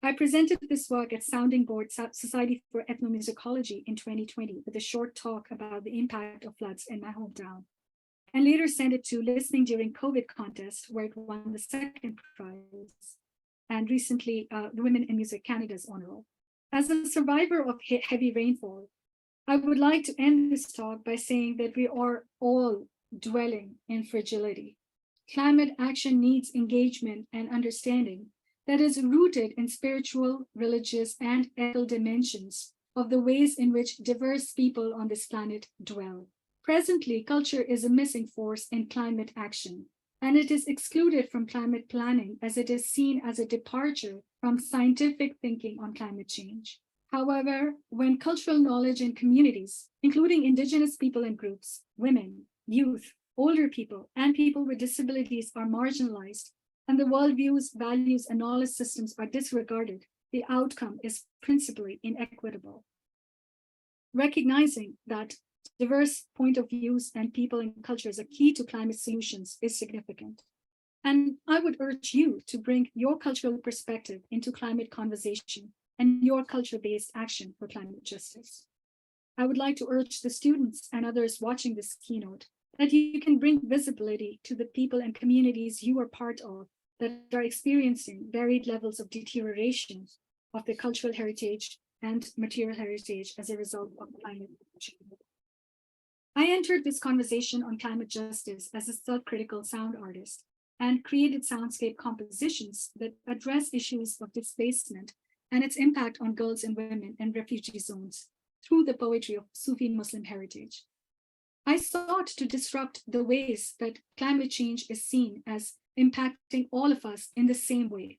I presented this work at Sounding Board Society for Ethnomusicology in 2020 with a short talk about the impact of floods in my hometown, and later sent it to Listening During COVID contest, where it won the second prize, and recently the Women in Music Canada's honor. As a survivor of heavy rainfall, I would like to end this talk by saying that we are all dwelling in fragility. Climate action needs engagement and understanding that is rooted in spiritual, religious, and ethical dimensions of the ways in which diverse people on this planet dwell. Presently, culture is a missing force in climate action, and it is excluded from climate planning as it is seen as a departure from scientific thinking on climate change. However, when cultural knowledge in communities, including Indigenous people and groups, women, youth, older people, and people with disabilities are marginalized, and the worldviews, values, and knowledge systems are disregarded, the outcome is principally inequitable. Recognizing that diverse point of views and people and cultures are key to climate solutions is significant. And I would urge you to bring your cultural perspective into climate conversation and your culture-based action for climate justice. I would like to urge the students and others watching this keynote that you can bring visibility to the people and communities you are part of that are experiencing varied levels of deterioration of their cultural heritage and material heritage as a result of climate change. I entered this conversation on climate justice as a self-critical sound artist and created soundscape compositions that address issues of displacement and its impact on girls and women in refugee zones through the poetry of Sufi Muslim heritage. I sought to disrupt the ways that climate change is seen as impacting all of us in the same way.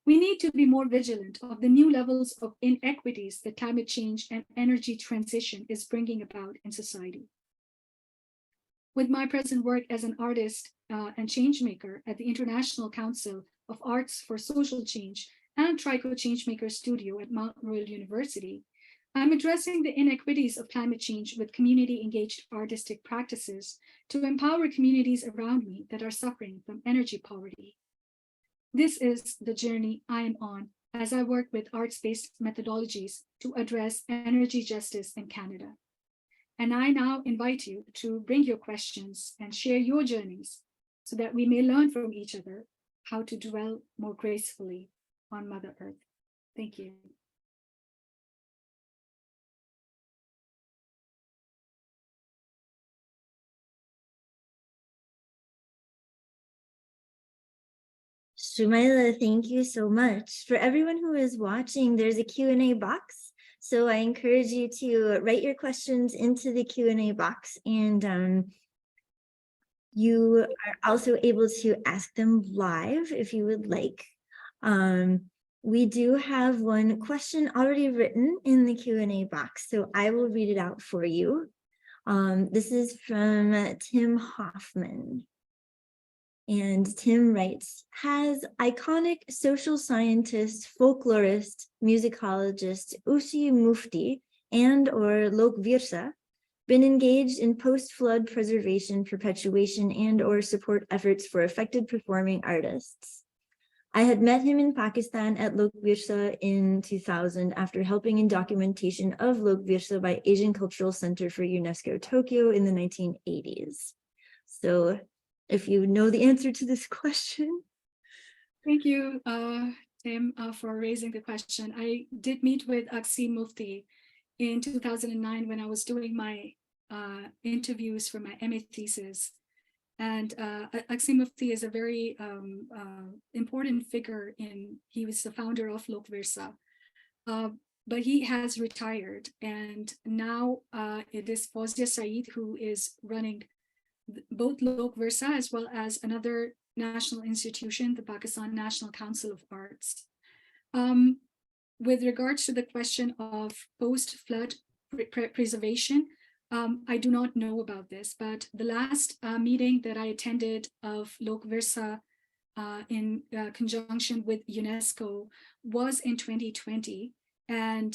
We need to be more vigilant of the new levels of inequities that climate change and energy transition is bringing about in society. With my present work as an artist and change maker at the International Council of Arts for Social Change and Trico Changemaker Studio at Mount Royal University, I'm addressing the inequities of climate change with community-engaged artistic practices to empower communities around me that are suffering from energy poverty. This is the journey I am on as I work with arts-based methodologies to address energy justice in Canada. And I now invite you to bring your questions and share your journeys so that we may learn from each other how to dwell more gracefully on Mother Earth. Thank you. Shumaila, thank you so much. For everyone who is watching, there's a Q&A box. So I encourage you to write your questions into the Q&A box, and you are also able to ask them live if you would like. We do have one question already written in the Q&A box, so I will read it out for you. This is from Tim Hoffman. And Tim writes, has iconic social scientist, folklorist, musicologist Usi Mufti and or Lok Virsa been engaged in post-flood preservation, perpetuation, and or support efforts for affected performing artists? I had met him in Pakistan at Lok Virsa in 2000 after helping in documentation of Lok Virsa by Asian Cultural Center for UNESCO Tokyo in the 1980s. So if you know the answer to this question. Thank you, Tim, for raising the question. I did meet with Aksi Mufti in 2009 when I was doing my interviews for my MA thesis. And Aksi Mufti is a very important figure he was the founder of Lok Virsa. But he has retired, and now it is Fawzia Saeed who is running both Lok Virsa as well as another national institution, the Pakistan National Council of Arts. With regards to the question of post-flood preservation, I do not know about this, but the last meeting that I attended of Lok Virsa in conjunction with UNESCO was in 2020. And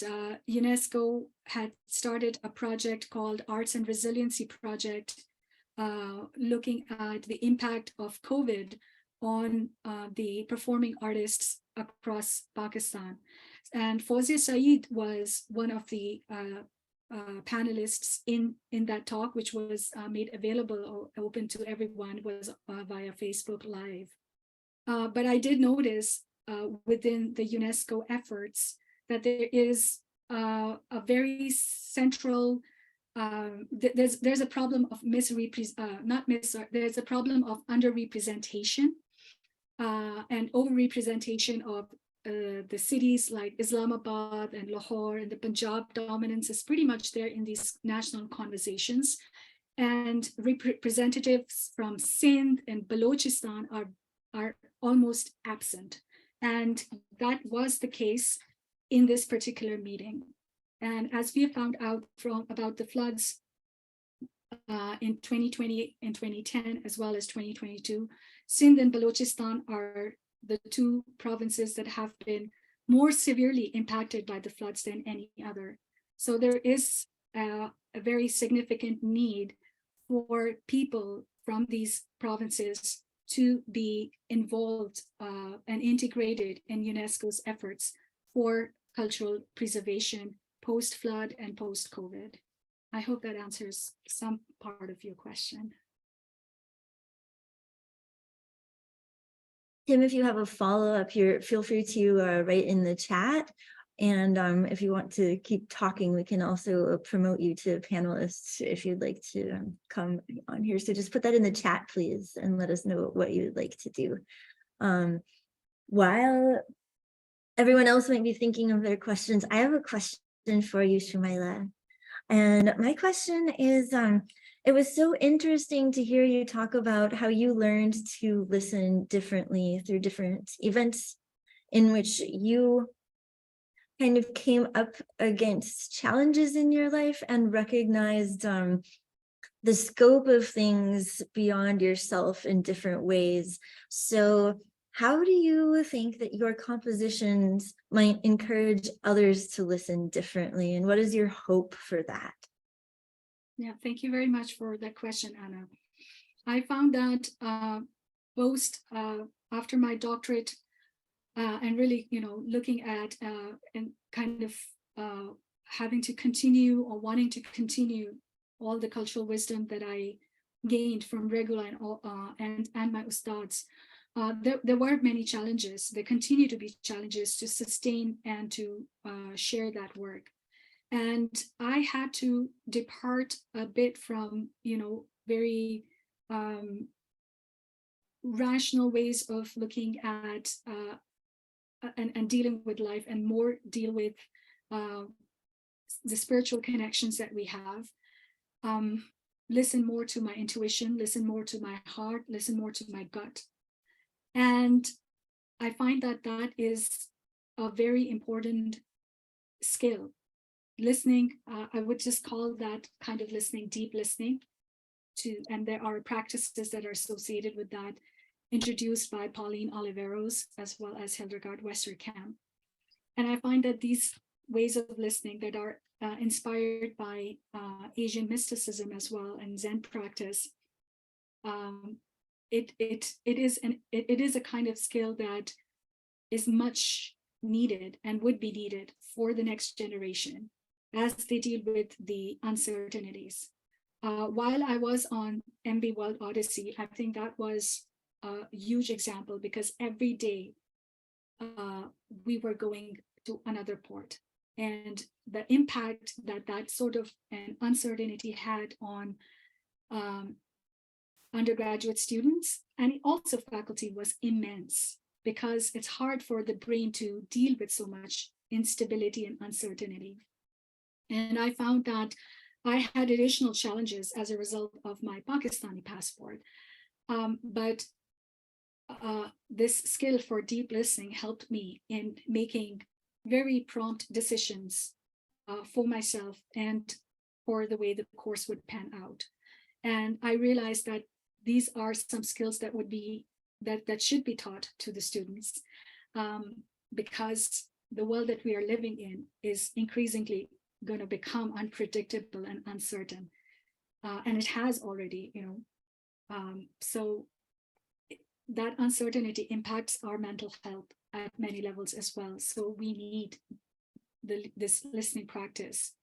UNESCO had started a project called Arts and Resiliency Project, looking at the impact of COVID on the performing artists across Pakistan. And Fawzia Saeed was one of the panelists in that talk, which was made available or open to everyone, was via Facebook Live. But I did notice within the UNESCO efforts that there is a very central there's a problem of there's a problem of underrepresentation and overrepresentation of the cities like Islamabad and Lahore, and the Punjab dominance is pretty much there in these national conversations. And representatives from Sindh and Balochistan are almost absent. And that was the case in this particular meeting. And as we have found out about the floods in 2020 and 2010, as well as 2022, Sindh and Balochistan are the two provinces that have been more severely impacted by the floods than any other. So there is a very significant need for people from these provinces to be involved and integrated in UNESCO's efforts for cultural preservation post-flood and post-COVID. I hope that answers some part of your question. Tim, if you have a follow-up here, feel free to write in the chat. And if you want to keep talking, we can also promote you to panelists if you'd like to come on here. So just put that in the chat, please, and let us know what you would like to do. While everyone else might be thinking of their questions, I have a question for you, Shumaila. And my question is, it was so interesting to hear you talk about how you learned to listen differently through different events in which you kind of came up against challenges in your life and recognized the scope of things beyond yourself in different ways. So How do you think that your compositions might encourage others to listen differently? And what is your hope for that? Yeah, thank you very much for that question, Anna. I found that after my doctorate and really, looking at and kind of having to continue or wanting to continue all the cultural wisdom that I gained from Regula and my ustads, there were many challenges. There continue to be challenges to sustain and to share that work. And I had to depart a bit from, very rational ways of looking at and dealing with life, and more deal with the spiritual connections that we have. Listen more to my intuition, listen more to my heart, listen more to my gut. And I find that that is a very important skill. Listening, I would just call that kind of listening, deep listening and there are practices that are associated with that, introduced by Pauline Oliveros as well as Hildegard Westerkamp. And I find that these ways of listening that are inspired by Asian mysticism as well and Zen practice, it is a kind of skill that is much needed and would be needed for the next generation as they deal with the uncertainties. While I was on MB World Odyssey, I think that was a huge example, because every day we were going to another port, and the impact that that sort of an uncertainty had on undergraduate students and also faculty was immense, because it's hard for the brain to deal with so much instability and uncertainty. And I found that I had additional challenges as a result of my Pakistani passport. But this skill for deep listening helped me in making very prompt decisions for myself and for the way the course would pan out. And I realized that these are some skills that would be that should be taught to the students, because the world that we are living in is increasingly going to become unpredictable and uncertain, and it has already, so that uncertainty impacts our mental health at many levels as well. So we need this listening practice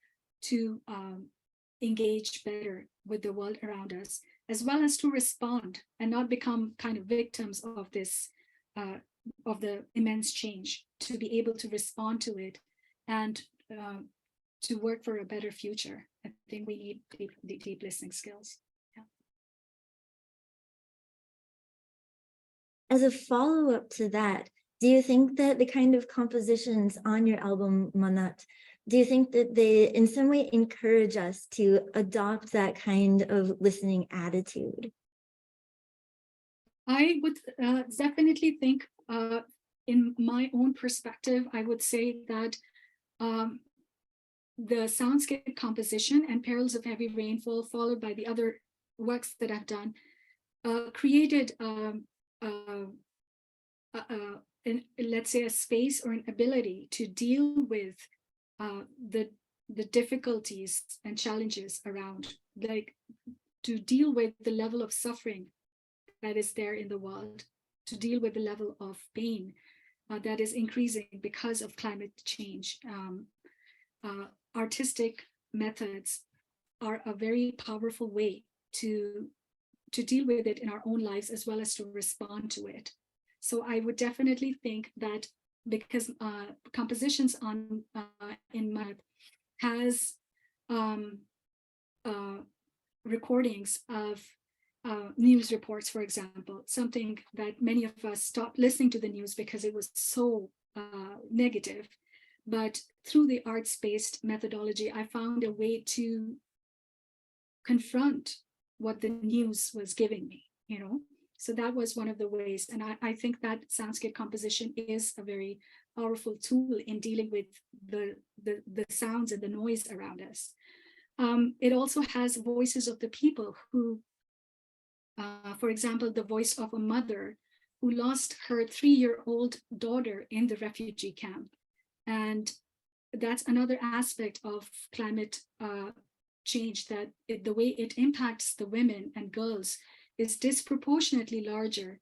to engage better with the world around us, as well as to respond and not become kind of victims of this, of the immense change, to be able to respond to it and to work for a better future. I think we need deep listening skills. Yeah. As a follow-up to that, do you think that the kind of compositions on your album, Manat, do you think that they in some way encourage us to adopt that kind of listening attitude? I would definitely think, in my own perspective, I would say that the soundscape composition and Perils of Heavy Rainfall, followed by the other works that I've done, created let's say a space or an ability to deal with the difficulties and challenges around, like to deal with the level of suffering that is there in the world, to deal with the level of pain that is increasing because of climate change. Artistic methods are a very powerful way to deal with it in our own lives, as well as to respond to it. So I would definitely think that, because compositions on in my has recordings of news reports, for example, something that many of us stopped listening to the news because it was so negative. But through the arts-based methodology, I found a way to confront what the news was giving me, So that was one of the ways. And I think that soundscape composition is a very powerful tool in dealing with the sounds and the noise around us. It also has voices of the people who, for example, the voice of a mother who lost her 3-year-old daughter in the refugee camp. And that's another aspect of climate change, that the way it impacts the women and girls is disproportionately larger,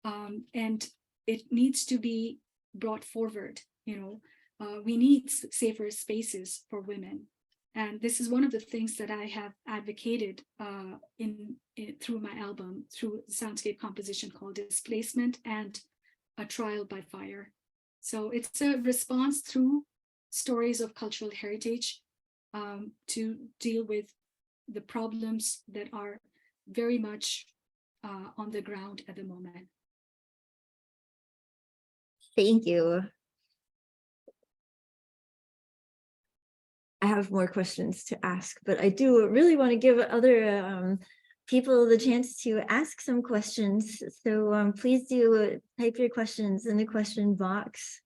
and it needs to be brought forward. We need safer spaces for women, and this is one of the things that I have advocated through my album, through soundscape composition called Displacement and A Trial by Fire. So it's a response through stories of cultural heritage to deal with the problems that are very much on the ground at the moment. Thank you. I have more questions to ask, but I do really want to give other people the chance to ask some questions. So please do type your questions in the question box.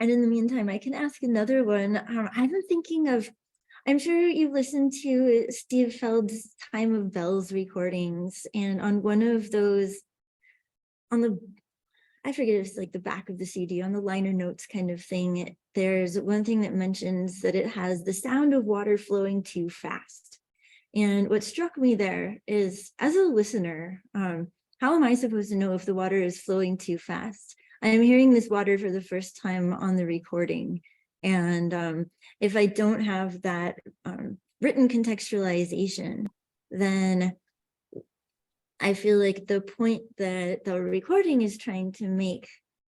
And in the meantime, I can ask another one. I've been thinking of, I'm sure you've listened to Steve Feld's Time of Bells recordings, and on one of those, I forget if it's like the back of the CD, on the liner notes kind of thing, there's one thing that mentions that it has the sound of water flowing too fast. And what struck me there is, as a listener, how am I supposed to know if the water is flowing too fast? I'm hearing this water for the first time on the recording. And if I don't have that written contextualization, then I feel like the point that the recording is trying to make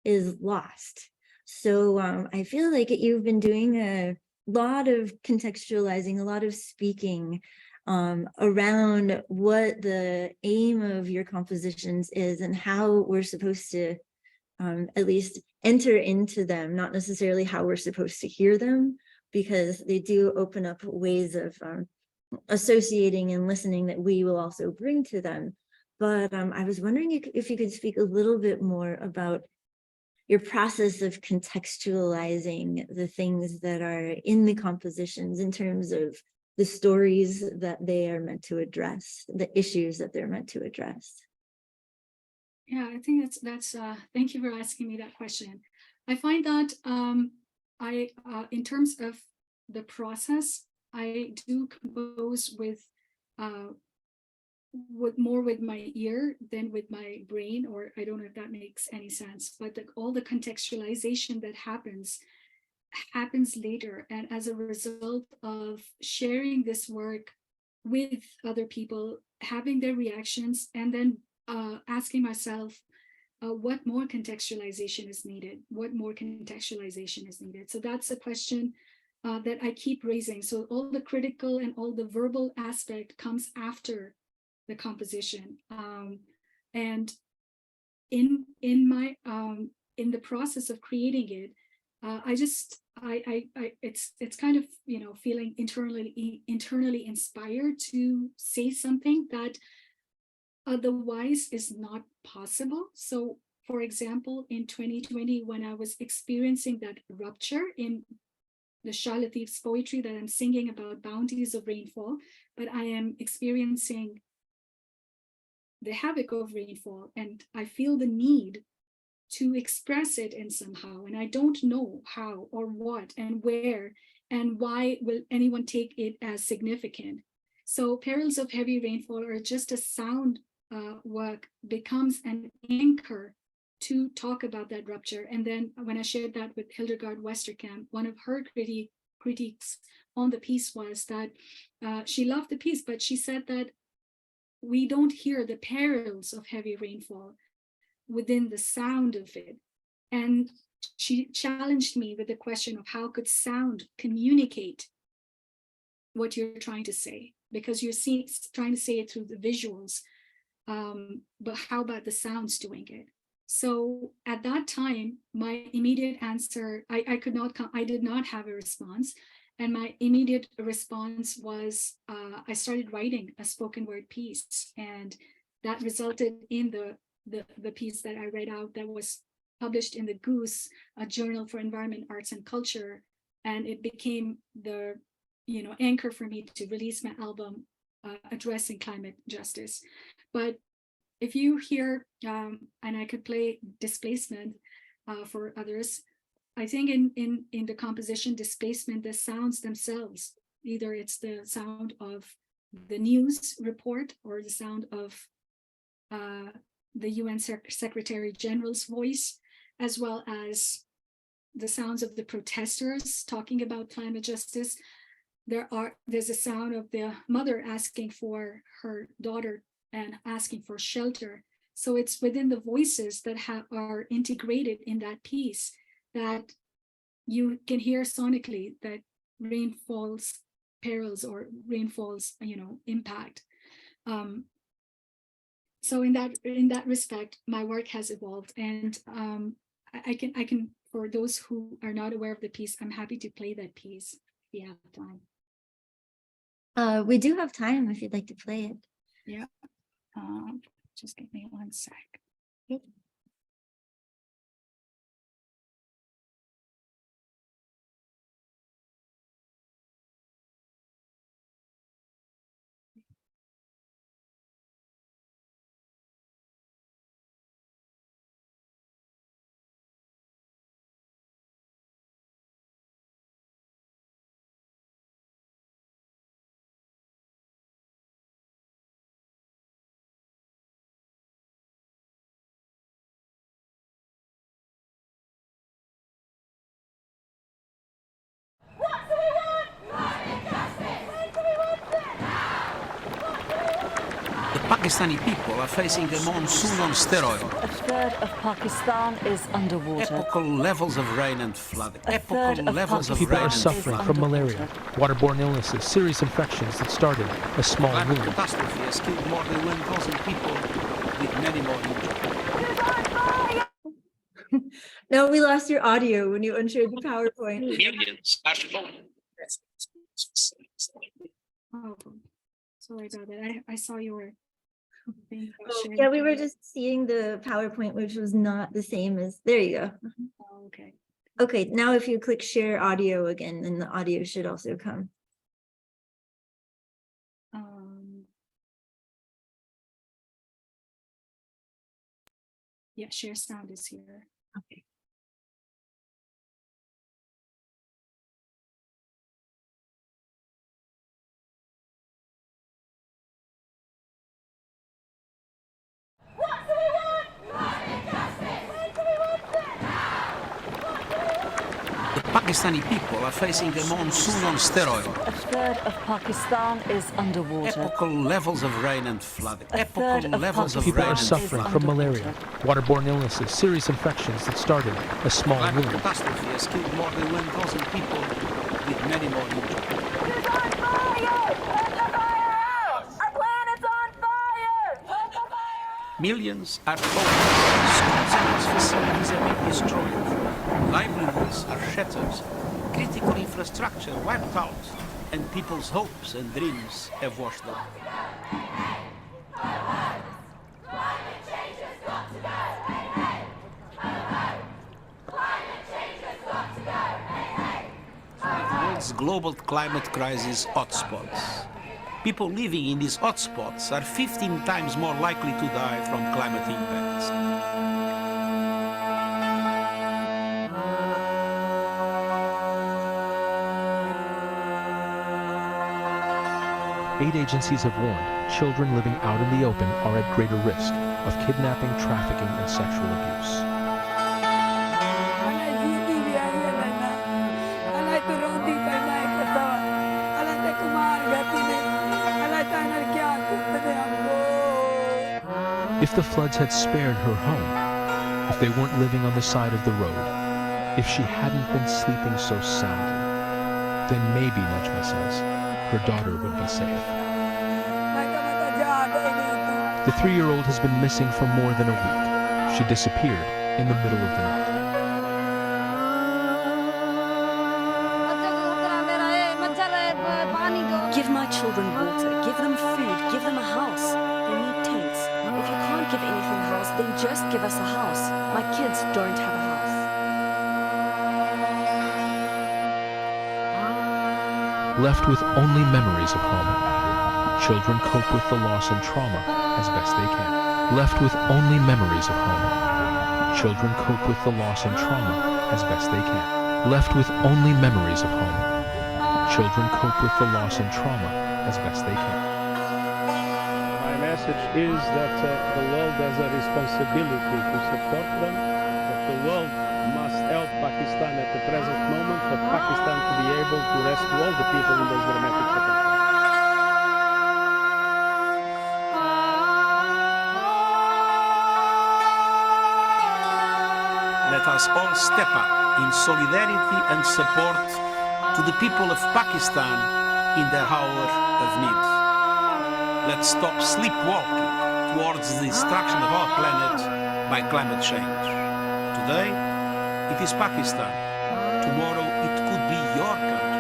is lost. So I feel like you've been doing a lot of contextualizing, a lot of speaking around what the aim of your compositions is and how we're supposed to at least enter into them, not necessarily how we're supposed to hear them, because they do open up ways of associating and listening that we will also bring to them. But I was wondering if you could speak a little bit more about your process of contextualizing the things that are in the compositions in terms of the stories that they are meant to address, the issues that they're meant to address. Yeah, I think that's thank you for asking me that question. I find that in terms of the process, I do compose with more with my ear than with my brain, or I don't know if that makes any sense, but all the contextualization that happens later. And as a result of sharing this work with other people, having their reactions, and then asking myself, what more contextualization is needed? What more contextualization is needed? So that's a question that I keep raising. So all the critical and all the verbal aspect comes after the composition. And in the process of creating it, it's kind of, feeling internally inspired to say something that otherwise is not possible. So for example, in 2020, when I was experiencing that rupture in the Shah Latif's poetry that I'm singing about bounties of rainfall, but I am experiencing the havoc of rainfall, and I feel the need to express it in somehow, and I don't know how or what and where and why will anyone take it as significant. So Perils of Heavy Rainfall, or just a sound work, becomes an anchor to talk about that rupture. And then when I shared that with Hildegard Westerkamp, one of her critiques on the piece was that she loved the piece, but she said that we don't hear the perils of heavy rainfall within the sound of it. And she challenged me with the question of how could sound communicate what you're trying to say, because you're trying to say it through the visuals, but how about the sounds doing it? So at that time, my immediate answer, I did not have a response. And my immediate response was I started writing a spoken word piece, and that resulted in the piece that I read out that was published in the Goose, a journal for environment, arts, and culture. And it became the anchor for me to release my album addressing climate justice. But if you hear, and I could play Displacement for others, I think in the composition Displacement, the sounds themselves, either it's the sound of the news report or the sound of the UN Secretary General's voice, as well as the sounds of the protesters talking about climate justice. There's a sound of the mother asking for her daughter and asking for shelter. So it's within the voices that are integrated in that piece that you can hear sonically that rainfall's perils or rainfall's impact. So in that respect, my work has evolved, and I can for those who are not aware of the piece, I'm happy to play that piece if you have time. We do have time if you'd like to play it. Yeah. Just give me 1 sec. Yep. Pakistani people are facing a monsoon on steroids. A third of Pakistan is underwater. Epochal levels of rain and flooding. Epochal levels of People rain are suffering from malaria, waterborne illnesses, serious infections that started as small Climate wounds. catastrophe has killed more than 1,000 people, with many more injured. No, we lost your audio when you unshared the PowerPoint. Millions are Oh, sorry about that. I saw your thing. Yeah, we were just seeing the PowerPoint, which was not the same as, there you go. Oh, okay. Okay, now if you click share audio again, then the audio should also come. Yeah, share sound is here. Okay. The Pakistani people are facing a monsoon on steroids. A third of Pakistan is underwater. Epochal levels of rain and flooding. A third Epochal of levels of People rain are and suffering flooding. from malaria, waterborne illnesses, serious infections that started as small Climate wounds. catastrophe has killed more than 1,000 people, with many more injured. Millions are homeless. Schools and health facilities have been destroyed. Livelihoods are shattered. Critical infrastructure wiped out. And people's hopes and dreams have washed away. The world's global climate crisis hotspots. People living in these hotspots are 15 times more likely to die from climate impacts. Aid agencies have warned children living out in the open are at greater risk of kidnapping, trafficking, and sexual abuse. If the floods had spared her home, if they weren't living on the side of the road, if she hadn't been sleeping so soundly, then maybe, Najma says, her daughter would be safe. The 3-year-old has been missing for more than a week. She disappeared in the middle of the night. Give my children water, give them food, give them a house. They need tents. If you can't give anything else, then just give us a house. My kids don't have a house. Left with only memories of home, children cope with the loss and trauma as best they can. Left with only memories of home, children cope with the loss and trauma as best they can. Left with only memories of home, children cope with the loss and trauma as best they can. My message is that the world has a responsibility to support them, that the world must help Pakistan at the present moment for Pakistan to be able to rescue all the people in those dramatic circumstances. Let us all step up in solidarity and support to the people of Pakistan in their hour of need. Let's stop sleepwalking towards the destruction of our planet by climate change. Today, it is Pakistan. Tomorrow, it could be your country.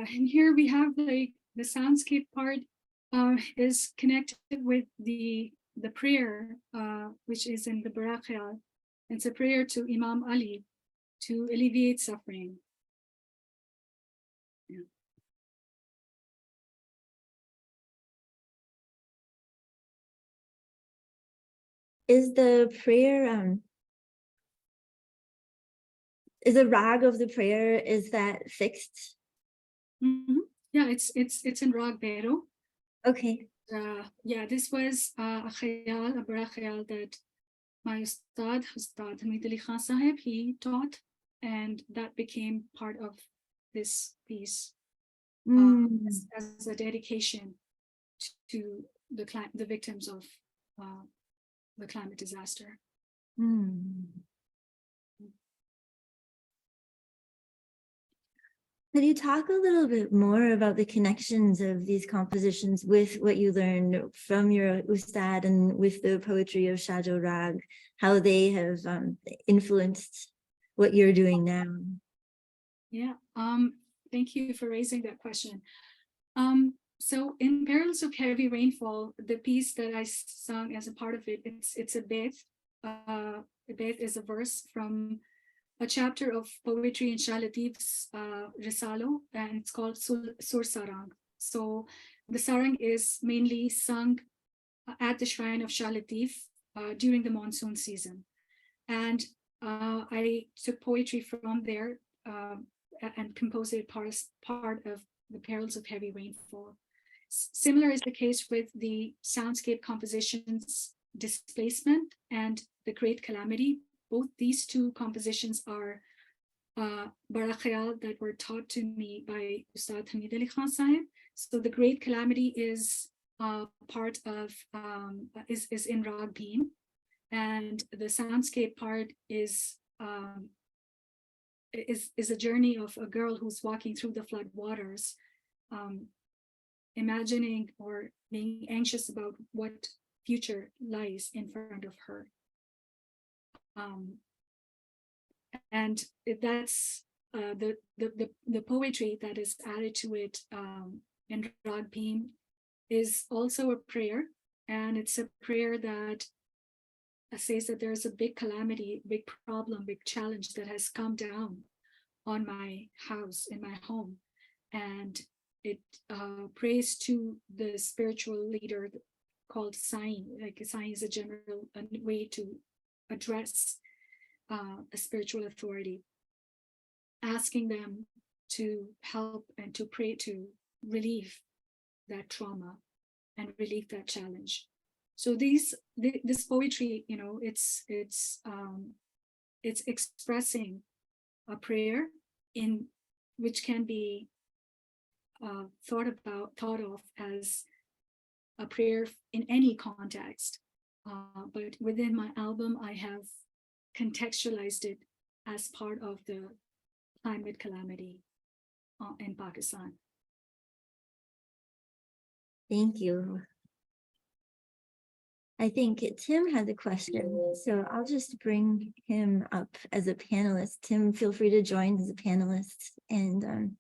And here we have the soundscape part is connected with the prayer, which is in the Barakhiyal. It's a prayer to Imam Ali to alleviate suffering. Yeah. Is the prayer, is the rag of the prayer, is that fixed? Mm-hmm. Yeah, it's in Rag Bero. Okay. Yeah, this was a khayal, a barakhayal that my Ustad Hemani Khan Sahib, he taught, and that became part of this piece as a dedication to the victims of the climate disaster. Could you talk a little bit more about the connections of these compositions with what you learned from your Ustad and with the poetry of Shajo Rag, how they have influenced what you're doing now? Yeah, thank you for raising that question. So in Perils of Heavy Rainfall, the piece that I sung as a part of it, it's a bait. A bait is a verse from a chapter of poetry in Shah Latif's Risalo, and it's called Sur Sarang. So the sarang is mainly sung at the shrine of Shah Latif during the monsoon season. And I took poetry from there and composed it part of the Perils of Heavy Rainfall. Similar is the case with the soundscape compositions Displacement and The Great Calamity. Both these two compositions are barakhayal that were taught to me by Ustad Hemani Khan Sahib. So The Great Calamity is part of is in Rag Bheem, and the soundscape part is a journey of a girl who's walking through the flood waters, imagining or being anxious about what future lies in front of her. And that's the poetry that is added to it in Rag Bheem is also a prayer, and it's a prayer that says that there's a big calamity, big problem, big challenge that has come down on my house, in my home, and it prays to the spiritual leader called Sai. Like Sai is a general way to address a spiritual authority, asking them to help and to pray to relieve that trauma and relieve that challenge. So this poetry, you know, it's expressing a prayer in which can be thought of as a prayer in any context. But within my album, I have contextualized it as part of the climate calamity in Pakistan. Thank you. I think Tim has a question, so I'll just bring him up as a panelist. Tim, feel free to join as a panelist, and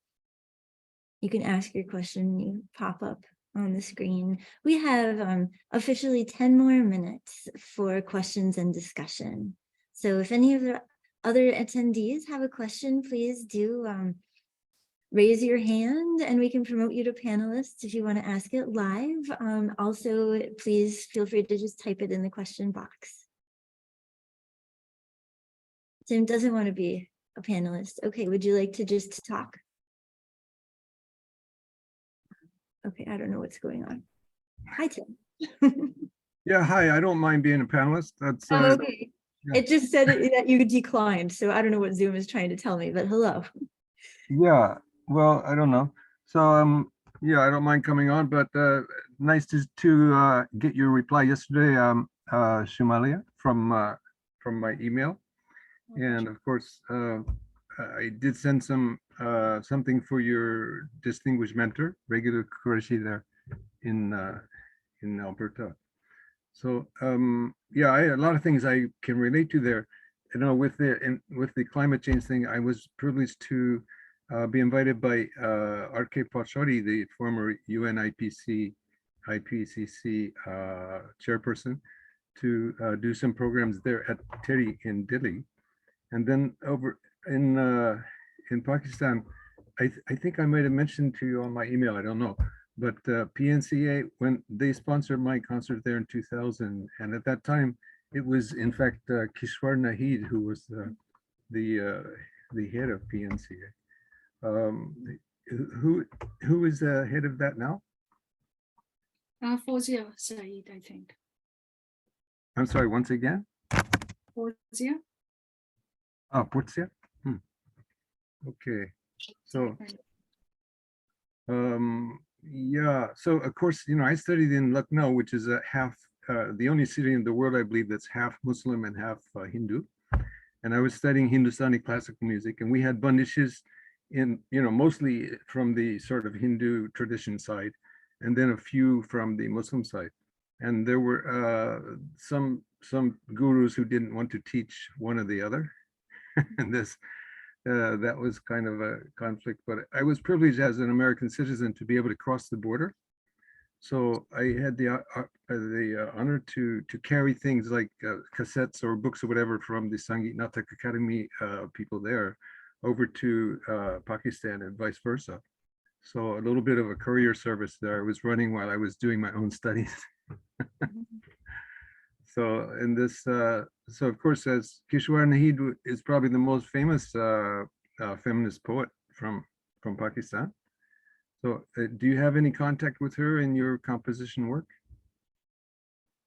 you can ask your question. You pop up on the screen. We have officially 10 more minutes for questions and discussion. So if any of the other attendees have a question, please do raise your hand and we can promote you to panelists if you want to ask it live. Also, please feel free to just type it in the question box. Tim doesn't want to be a panelist. Okay, would you like to just talk? Okay, I don't know what's going on. Hi, Tim. Yeah, hi, I don't mind being a panelist. That's okay. Yeah. It just said that you declined, so I don't know what Zoom is trying to tell me, but hello. Yeah, well, I don't know. So yeah, I don't mind coming on, but nice to get your reply yesterday, Shumaila, from my email. And of course, I did send something for your distinguished mentor, regular Qureshi there in Alberta. So yeah, a lot of things I can relate to there. You know, with the climate change thing, I was privileged to be invited by R.K. Pachauri, the former UN IPCC chairperson, to do some programs there at Teri in Delhi. And then over in Pakistan, I think I might have mentioned to you on my email, I don't know, but PNCA, when they sponsored my concert there in 2000, and at that time, it was in fact Kishwar Naheed who was the head of PNCA. Who is the head of that now? Fawzia Saeed, I think. I'm sorry, once again? Fawzia? Ah, Purtsia? Okay, so yeah, so of course, you know, I studied in Lucknow, which is a half the only city in the world, I believe, that's half Muslim and half Hindu. And I was studying Hindustani classical music, and we had bandishes in, you know, mostly from the sort of Hindu tradition side, and then a few from the Muslim side. And there were some gurus who didn't want to teach one or the other. And that was kind of a conflict, but I was privileged as an American citizen to be able to cross the border. So I had the honor to carry things like cassettes or books or whatever from the Sangeet Natak Academy people there over to Pakistan and vice versa. So a little bit of a courier service there I was running while I was doing my own studies. So in this, so of course, as Kishwar Naheed is probably the most famous feminist poet from Pakistan. So do you have any contact with her in your composition work?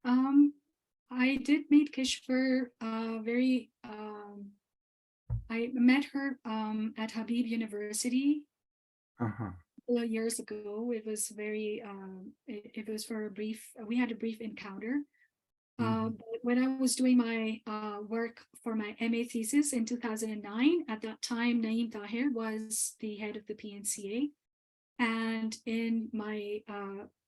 I did meet Kishwar I met her at Habib University a couple of years ago. It was very, it was for a brief, we had a brief encounter. But when I was doing my work for my MA thesis in 2009, at that time, Naeem Tahir was the head of the PNCA. And in my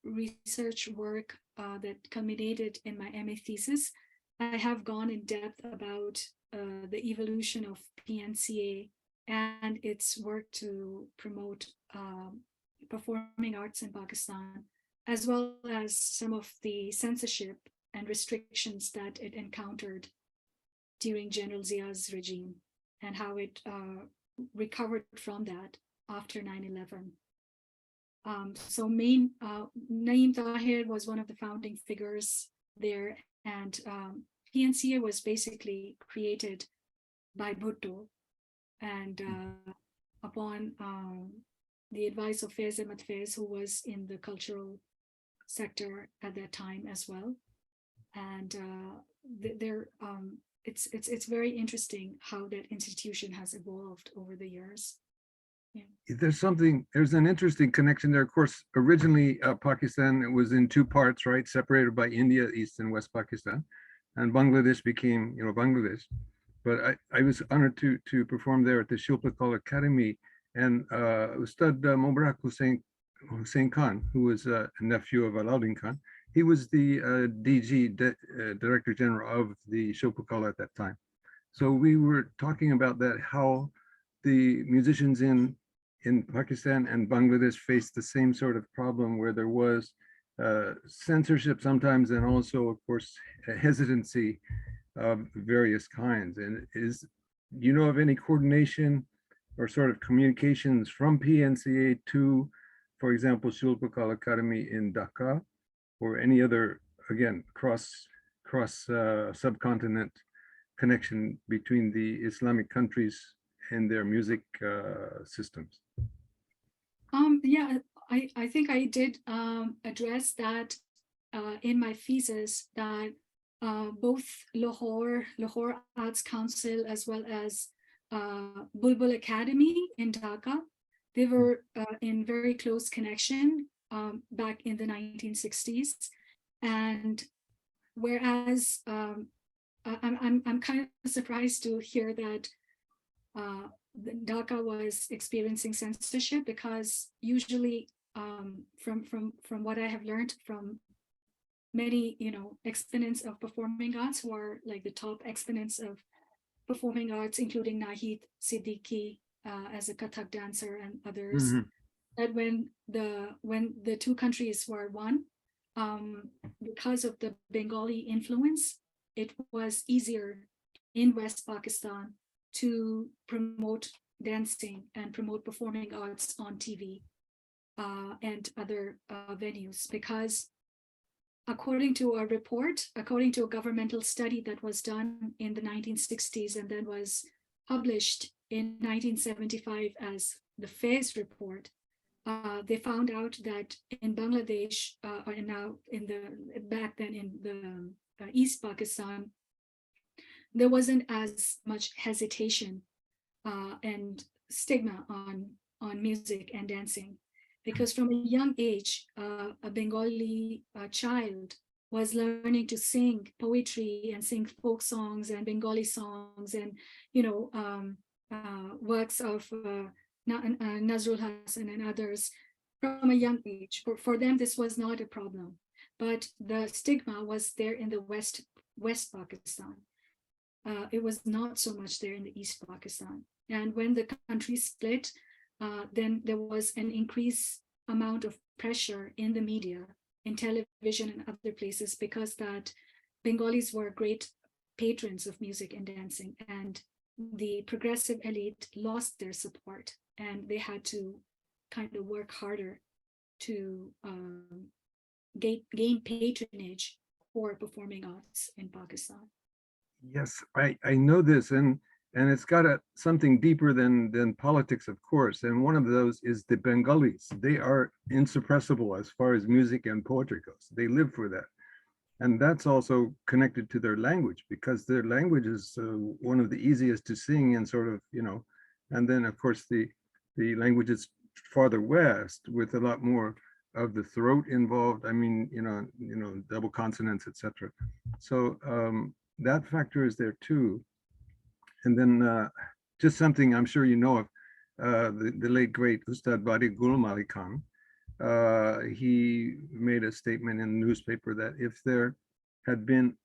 research work that culminated in my MA thesis, I have gone in depth about the evolution of PNCA and its work to promote performing arts in Pakistan, as well as some of the censorship and restrictions that it encountered during General Zia's regime and how it recovered from that after 9/11 So Naeem Tahir was one of the founding figures there, and PNCA was basically created by Bhutto, and upon the advice of Faiz Ahmad Faiz, who was in the cultural sector at that time as well. And it's very interesting how that institution has evolved over the years. Yeah. There's an interesting connection there. Of course, originally Pakistan, it was in two parts, right? Separated by India, East and West Pakistan. And Bangladesh became, Bangladesh. But I was honored to perform there at the Shilpakal Academy. And Ustad Mubarak Hussain Khan, who was a nephew of Alauddin Khan, he was the DG, Director General of the Shilpakal at that time. So we were talking about that, how the musicians in Pakistan and Bangladesh faced the same sort of problem, where there was censorship sometimes, and also, of course, hesitancy of various kinds. And you know of any coordination or sort of communications from PNCA to, for example, Shilpakal Academy in Dhaka, or any other, again, cross subcontinent connection between the Islamic countries and their music systems? Yeah, I think I did address that in my thesis, that both Lahore Arts Council as well as Bulbul Academy in Dhaka, they were in very close connection back in the 1960s. And whereas I'm kind of surprised to hear that Dhaka was experiencing censorship, because usually from what I have learned from many exponents of performing arts, who are like the top exponents of performing arts, including Nahid Siddiqui as a Kathak dancer and others, that when the two countries were one, because of the Bengali influence, it was easier in West Pakistan to promote dancing and promote performing arts on TV and other venues, because according to a governmental study that was done in the 1960s and then was published in 1975 as the Faiz report, they found out that in Bangladesh, and now back then in the East Pakistan, there wasn't as much hesitation and stigma on music and dancing, because from a young age, a Bengali child was learning to sing poetry and sing folk songs and Bengali songs and works of Nazrul Hasan and others from a young age. For them, this was not a problem, but the stigma was there in the West Pakistan. It was not so much there in the East Pakistan. And when the country split, then there was an increased amount of pressure in the media, in television and other places, because that Bengalis were great patrons of music and dancing, and the progressive elite lost their support, and they had to kind of work harder to gain patronage for performing arts in Pakistan. Yes, I know this, and it's got something deeper than politics, of course. And one of those is the Bengalis. They are insuppressible as far as music and poetry goes. They live for that. And that's also connected to their language, because their language is one of the easiest to sing and sort of, and then of course the languages farther west with a lot more of the throat involved. I mean, double consonants, etc. So that factor is there too. And then just something I'm sure you know of, the late great Ustad Badi Ghulam Ali Khan. He made a statement in the newspaper that if there had been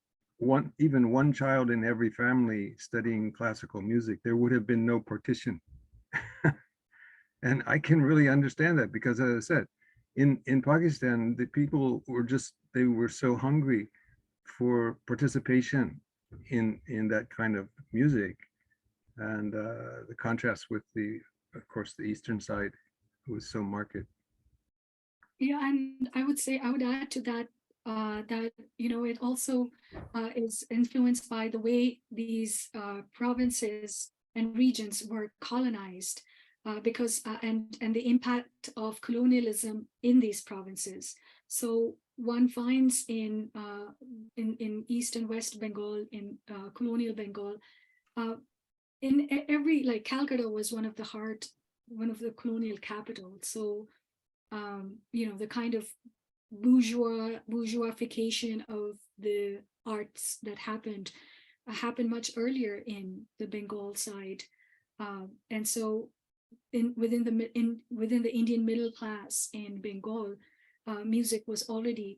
even one child in every family studying classical music, there would have been no partition. And I can really understand that, because as I said, in Pakistan, the people they were so hungry for participation in that kind of music, and the contrast with of course the eastern side was so marked. Yeah, and I would add to that that it also is influenced by the way these provinces and regions were colonized, because and the impact of colonialism in these provinces. So one finds in East and West Bengal, in colonial Bengal, in every, like Calcutta was one of the colonial capitals. So the kind of bourgeoisification of the arts that happened much earlier in the Bengal side, and so within the Indian middle class in Bengal, music was already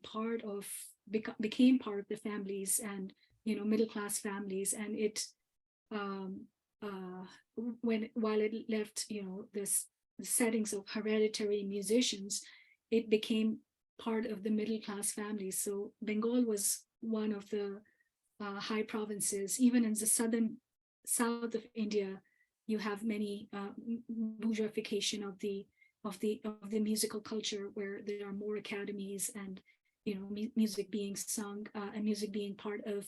became part of the families and middle class families, and it while it left this settings of hereditary musicians, it became part of the middle class families. So Bengal was one of the high provinces. Even in the south of India, you have many bourgeoisification of the musical culture, where there are more academies and music being sung and music being part of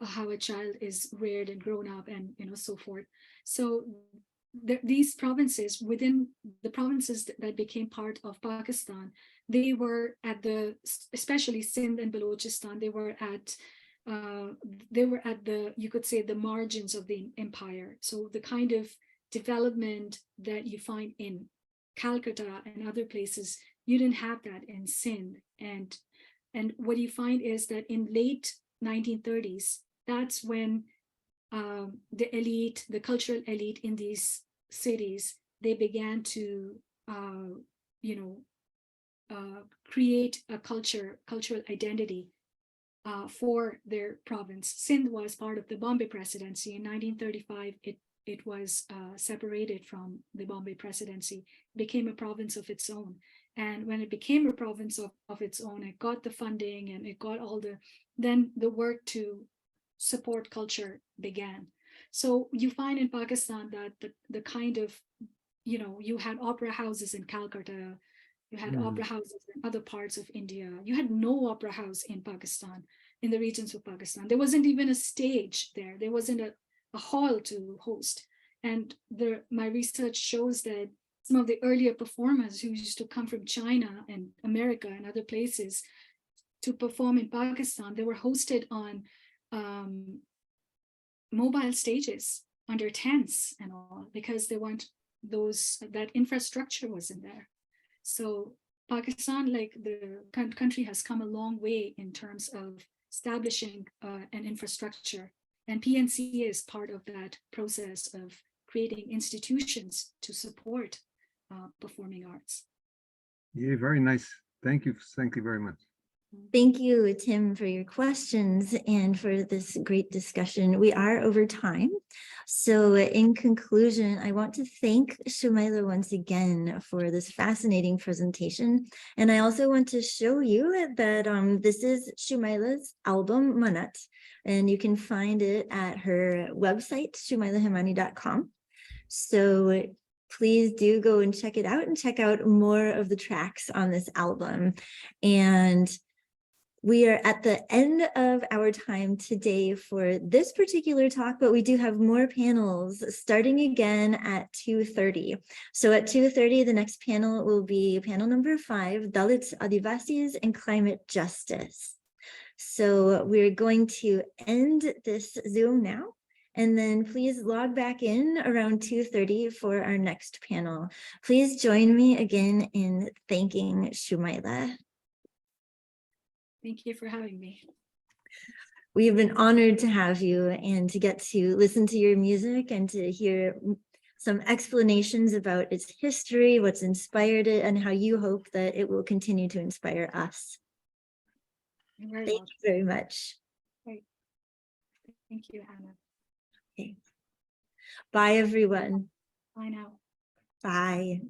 how a child is reared and grown up, and so forth. So these provinces, within the provinces that became part of Pakistan, they were especially Sindh and Balochistan, they were at the, you could say, the margins of the empire. So the kind of development that you find in Calcutta and other places, you didn't have that in Sindh. And what you find is that in late 1930s, that's when the elite, the cultural elite in these cities, they began to, create a cultural identity for their province. Sindh was part of the Bombay Presidency. In 1935, it was separated from the Bombay Presidency, became a province of its own. And when it became a province of its own, it got the funding and it got then the work to support culture began. So you find in Pakistan that the kind of, you had opera houses in Calcutta, you had opera houses in other parts of India. You had no opera house in Pakistan, in the regions of Pakistan. There wasn't even a stage there. There wasn't a hall to host. And my research shows that some of the earlier performers who used to come from China and America and other places to perform in Pakistan, they were hosted on mobile stages under tents and all, because there weren't that infrastructure wasn't there. So Pakistan, like the country, has come a long way in terms of establishing an infrastructure, and PNC is part of that process of creating institutions to support performing arts. Yeah, very nice. Thank you very much. Thank you, Tim, for your questions and for this great discussion. We are over time. So in conclusion, I want to thank Shumaila once again for this fascinating presentation. And I also want to show you that this is Shumaila's album, Manat, and you can find it at her website, shumailahemani.com. So please do go and check it out and check out more of the tracks on this album. And we are at the end of our time today for this particular talk, but we do have more panels starting again at 2:30. So at 2:30, the next panel will be panel number 5, Dalits, Adivasis, and Climate Justice. So we're going to end this Zoom now, and then please log back in around 2:30 for our next panel. Please join me again in thanking Shumaila. Thank you for having me. We have been honored to have you and to get to listen to your music and to hear some explanations about its history, what's inspired it, and how you hope that it will continue to inspire us. Thank you very much. Great. Thank you, Hannah. Okay. Bye, everyone. Bye now. Bye.